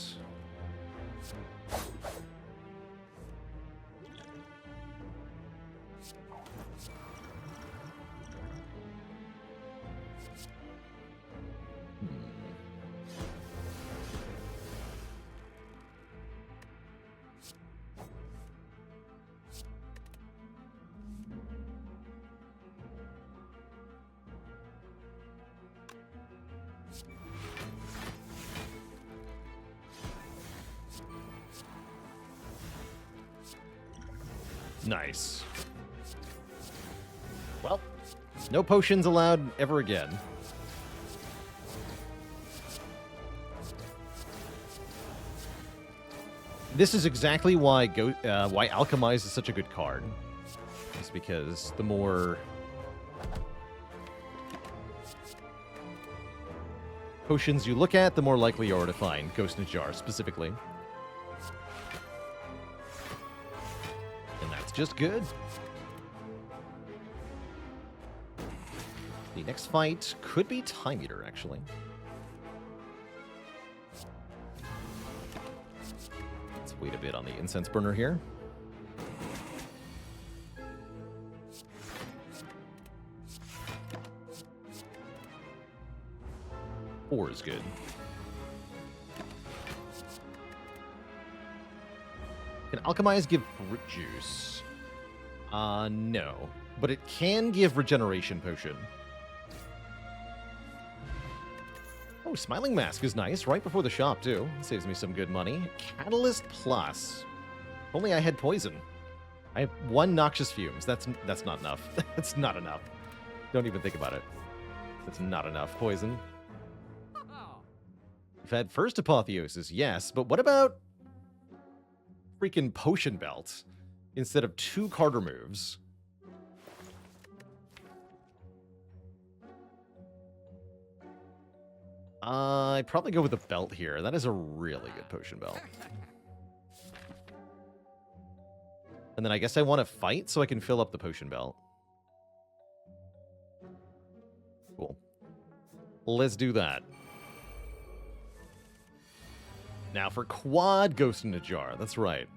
Nice. Well, no potions allowed ever again. This is exactly why Alchemize is such a good card. It's because the more potions you look at, the more likely you are to find Ghost in a Jar, specifically. Just good. The next fight could be Time Eater, actually. Let's wait a bit on the Incense Burner here. Four is good. Can Alchemize give Fruit Juice? No. But it can give Regeneration Potion. Oh, Smiling Mask is nice. Right before the shop, too. Saves me some good money. Catalyst Plus. Only I had Poison. I have 1 Noxious Fumes. That's not enough. That's not enough. Don't even think about it. That's not enough. Poison. We've had First Apotheosis, yes. But what about freaking Potion Belt instead of 2 card removes? I'd probably go with the belt here. That is a really good Potion Belt. And then I guess I want to fight so I can fill up the Potion Belt. Cool. Let's do that. Now for quad Ghost in a Jar. That's right.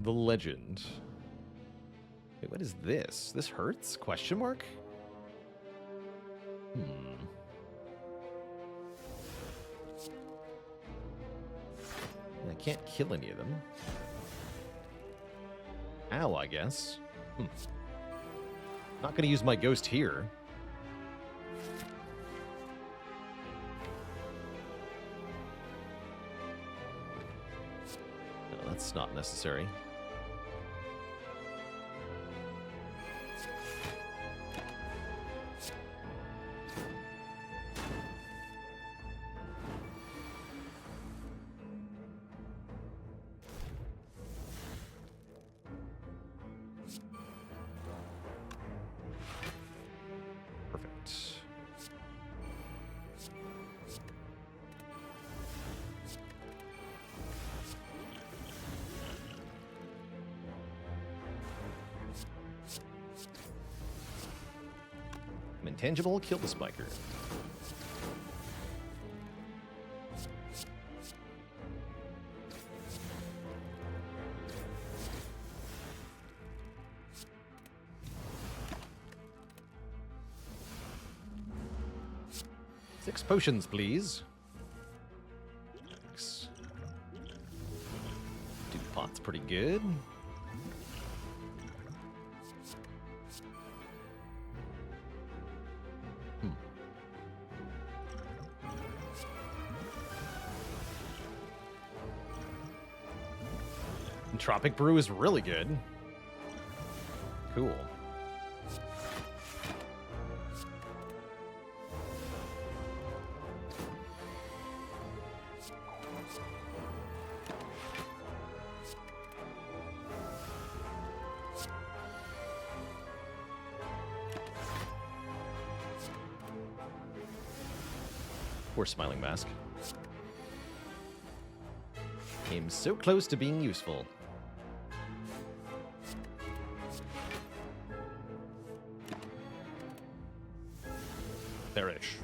The Legend. Wait, what is this? This hurts? Question mark? I can't kill any of them. Ow, I guess. Not gonna use my ghost here. No, that's not necessary. Intangible, kill the spiker. 6 potions, please. Thanks. 2 pots, pretty good. Tropic Brew is really good. Cool. Poor Smiling Mask. Came so close to being useful. Perish.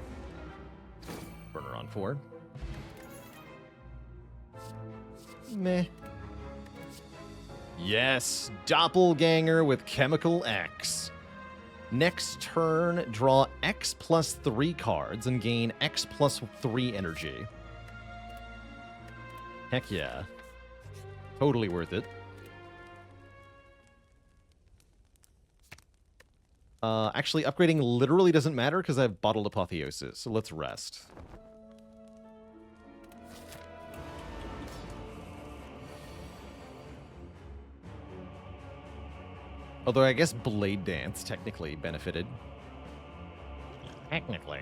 Burner on 4. Meh. Yes, Doppelganger with Chemical X. Next turn, draw X plus 3 cards and gain X plus 3 energy. Heck yeah. Totally worth it. Actually, upgrading literally doesn't matter because I have Bottled Apotheosis, so let's rest. Although I guess Blade Dance technically benefited. Technically.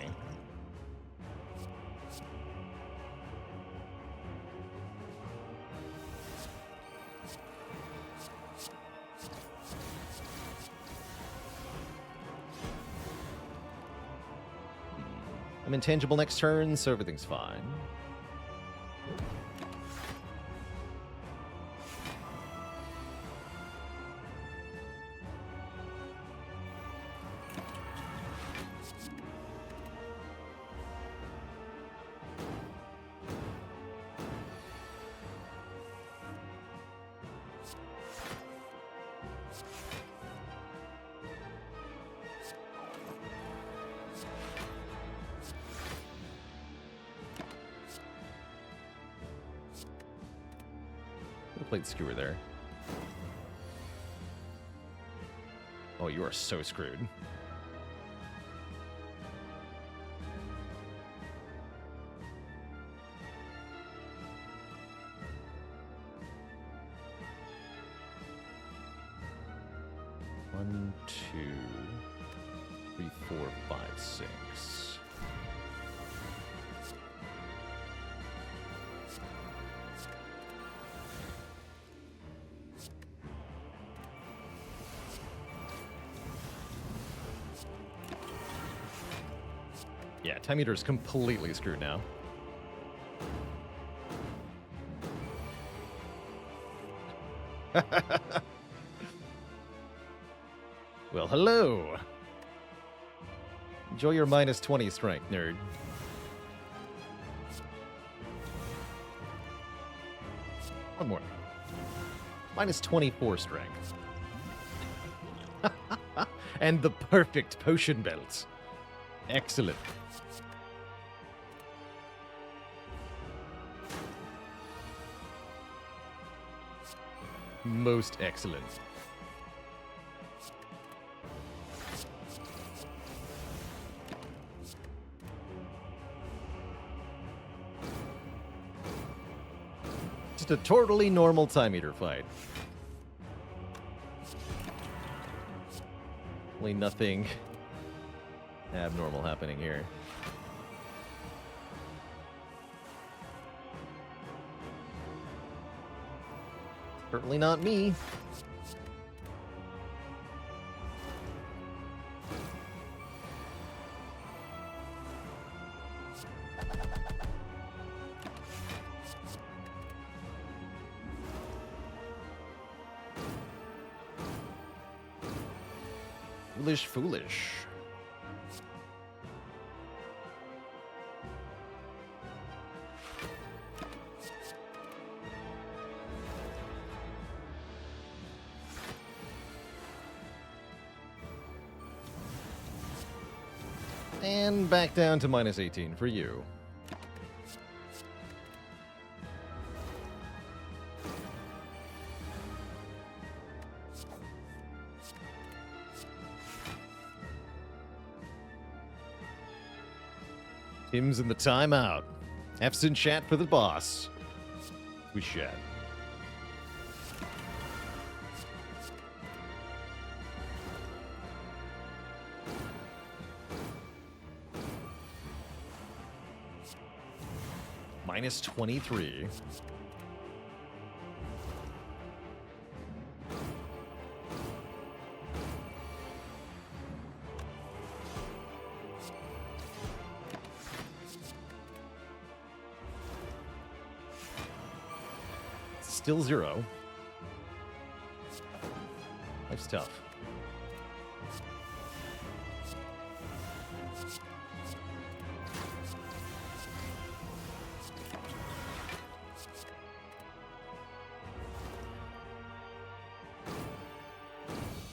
I'm intangible next turn, so everything's fine. Played Skewer there. Oh, you are so screwed. One, 2, 3, 4, 5, 6. Yeah, Time Eater is completely screwed now. Well, hello. Enjoy your minus 20 strength, nerd. One more. Minus 24 strength. And the perfect potion belt. Excellent. Most excellent. Just a totally normal Time Eater fight. Really nothing abnormal happening here. Certainly not me. Foolish, foolish. And back down to minus 18 for you. Tim's in the timeout. F's in chat for the boss. We chat. Minus 23. Still 0. Life's tough.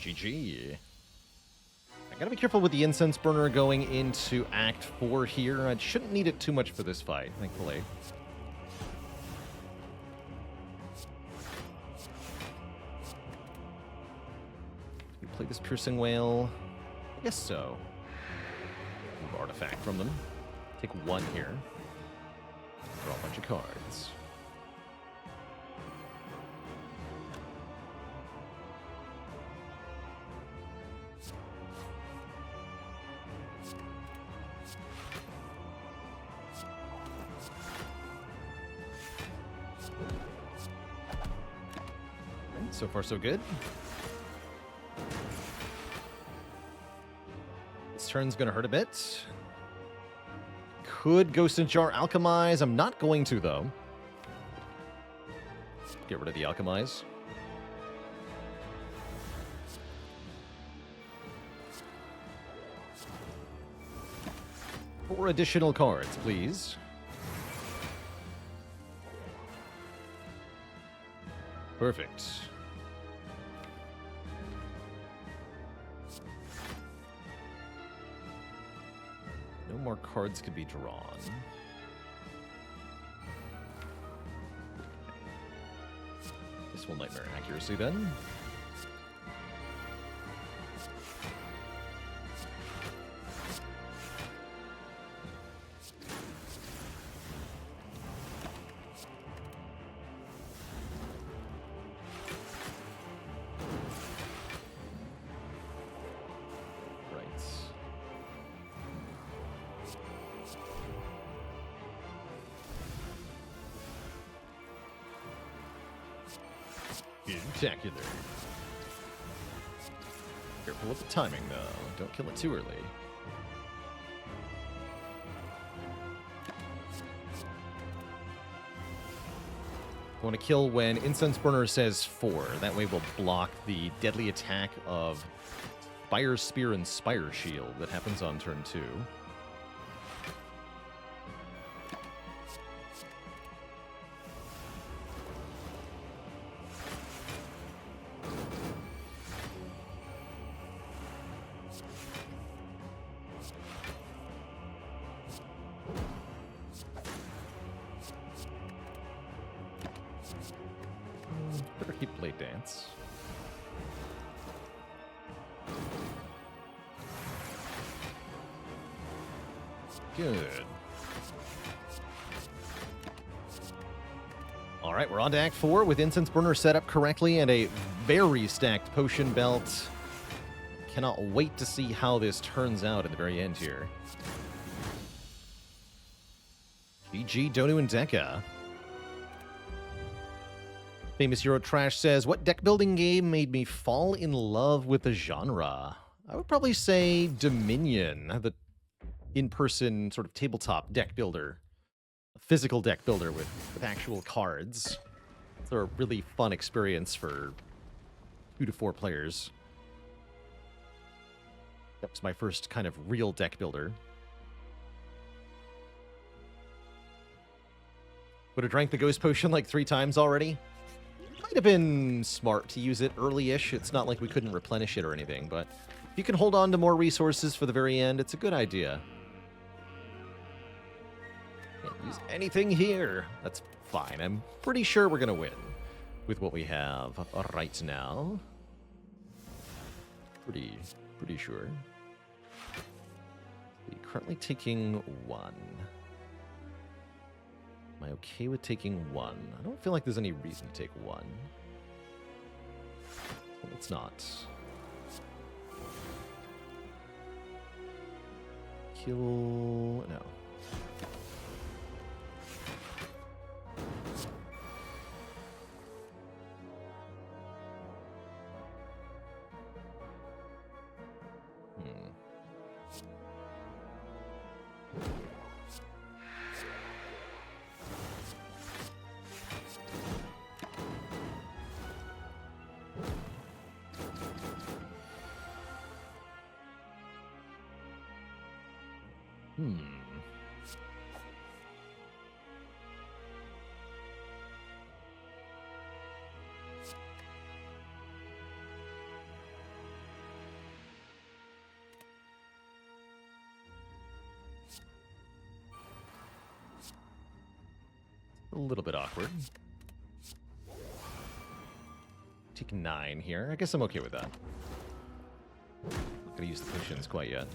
GG. I gotta be careful with the incense burner going into Act 4 here. I shouldn't need it too much for this fight, thankfully. We play this Piercing Whale. I guess so. Move artifact from them. Take 1 here. Draw a bunch of cards. So far, so good. This turn's gonna hurt a bit. Could Ghost and Jar alchemize. I'm not going to, though. Get rid of the alchemize. Four additional cards, please. Perfect. No more cards could be drawn. This will Nightmare Accuracy then. Spectacular. Careful with the timing, though. Don't kill it too early. I want to kill when Incense Burner says 4. That way we'll block the deadly attack of Spire Spear and Spire Shield that happens on turn 2. Better keep Blade Dance. Good. All right, we're on to Act 4 with Incense Burner set up correctly and a very stacked potion belt. Cannot wait to see how this turns out at the very end here. GG, Donu and Deka. Famous Euro Trash says, what deck building game made me fall in love with the genre? I would probably say Dominion, the in-person sort of tabletop deck builder. A physical deck builder with actual cards. It's a really fun experience for 2 to 4 players. That was my first kind of real deck builder. Would have drank the Ghost Potion like 3 times already. Might have been smart to use it early-ish. It's not like we couldn't replenish it or anything, but if you can hold on to more resources for the very end, it's a good idea. Can't use anything here. That's fine. I'm pretty sure we're gonna win with what we have right now. Pretty sure. We're currently taking 1. Am I okay with taking 1? I don't feel like there's any reason to take 1. Well, it's not. Kill... no. A little bit awkward. Take 9 here. I guess I'm okay with that. Not gonna use the potions quite yet.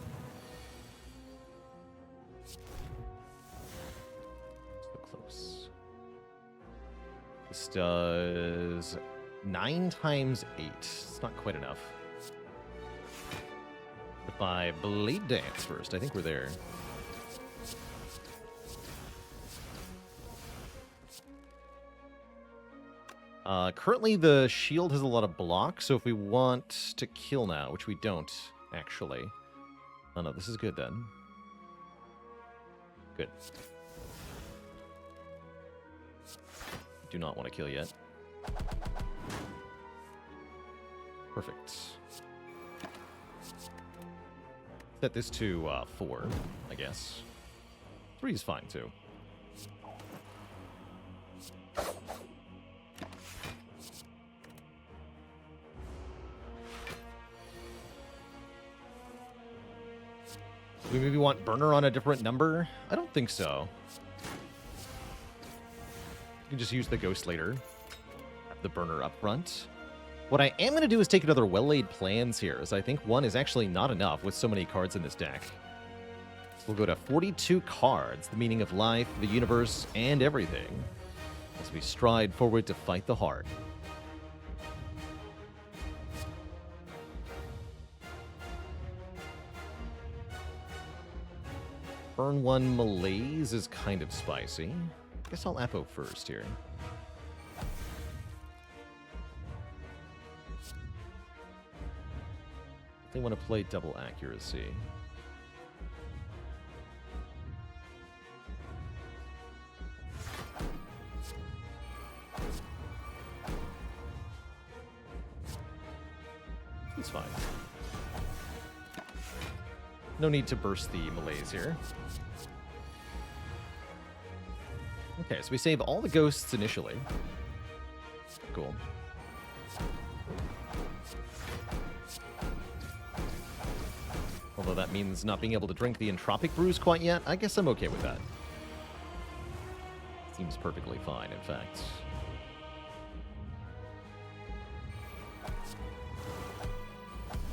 So close. This does 9 times 8. It's not quite enough. If I Blade Dance first, I think we're there. Currently, the shield has a lot of block, so if we want to kill now, which we don't, actually. Oh no, this is good then. Good. Do not want to kill yet. Perfect. Set this to 4, I guess. 3 is fine, too. Do we maybe want burner on a different number? I don't think so. You can just use the ghost later. Have the burner up front. What I am going to do is take another well-laid plans here, as I think 1 is actually not enough with so many cards in this deck. We'll go to 42 cards, the meaning of life, the universe, and everything, as we stride forward to fight the heart. Burn 1 Malaise is kind of spicy. Guess I'll Apo first here. They want to play double accuracy. It's fine. No need to burst the Malaise here. Okay, so we save all the ghosts initially. Cool. Although that means not being able to drink the Entropic Brews quite yet, I guess I'm okay with that. Seems perfectly fine, in fact.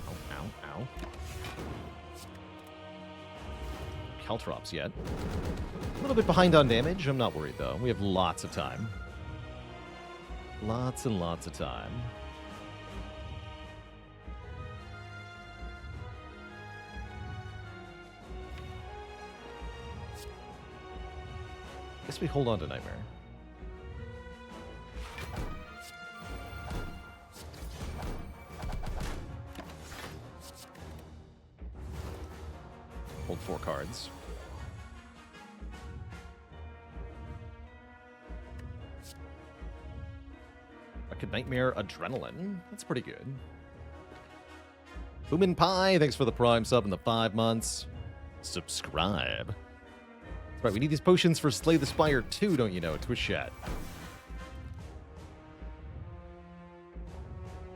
Ow, ow, ow. Caltrops yet. A little bit behind on damage. I'm not worried, though. We have lots of time. Lots and lots of time. Guess we hold on to Nightmare. Hold 4 cards. Nightmare Adrenaline. That's pretty good. Boomin' Pie, thanks for the Prime sub in the 5 months. Subscribe. That's right, we need these potions for Slay the Spire too, don't you know, Twitch chat?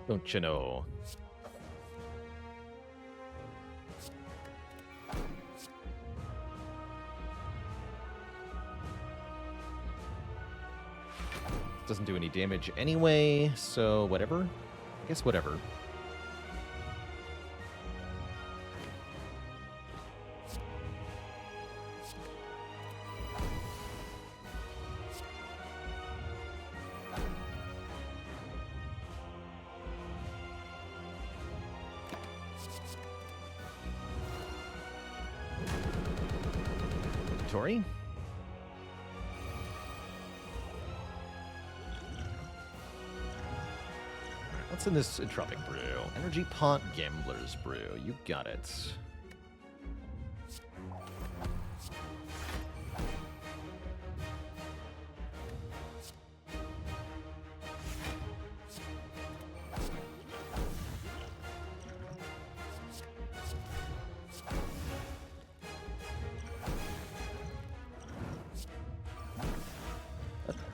Don't you know? Doesn't do any damage anyway, so whatever. I guess whatever. Tori? What's in this Entropic Brew? Energy Pot Gambler's Brew. You got it.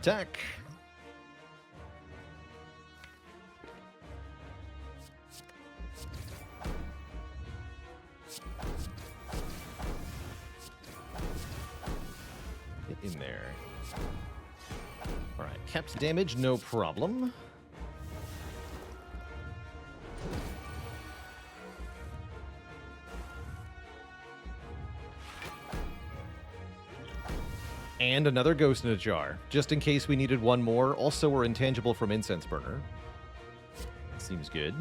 Attack. Get in there. All right, capped damage, no problem. And another ghost in a jar, just in case we needed one more. Also, we're intangible from Incense Burner. Seems good.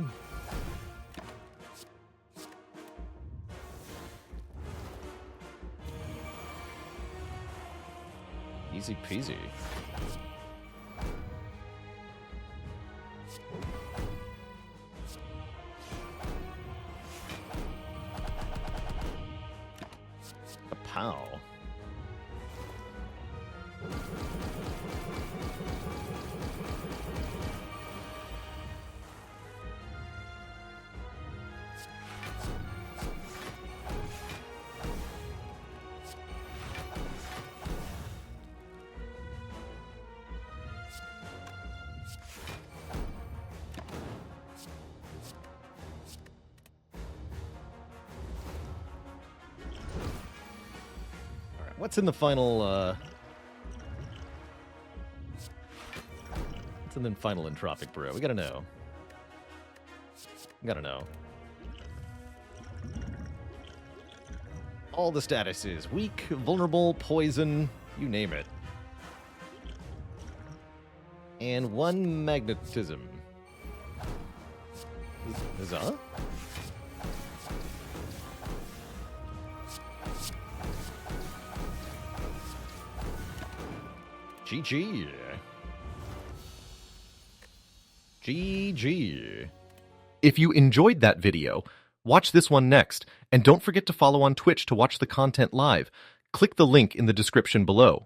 Easy peasy. A pow. What's in the final, what's in the final Entropic Brew? We gotta know. Gotta know. All the statuses. Weak, vulnerable, poison, you name it. And one magnetism. Huzzah? GG. GG. If you enjoyed that video, watch this one next, and don't forget to follow on Twitch to watch the content live. Click the link in the description below.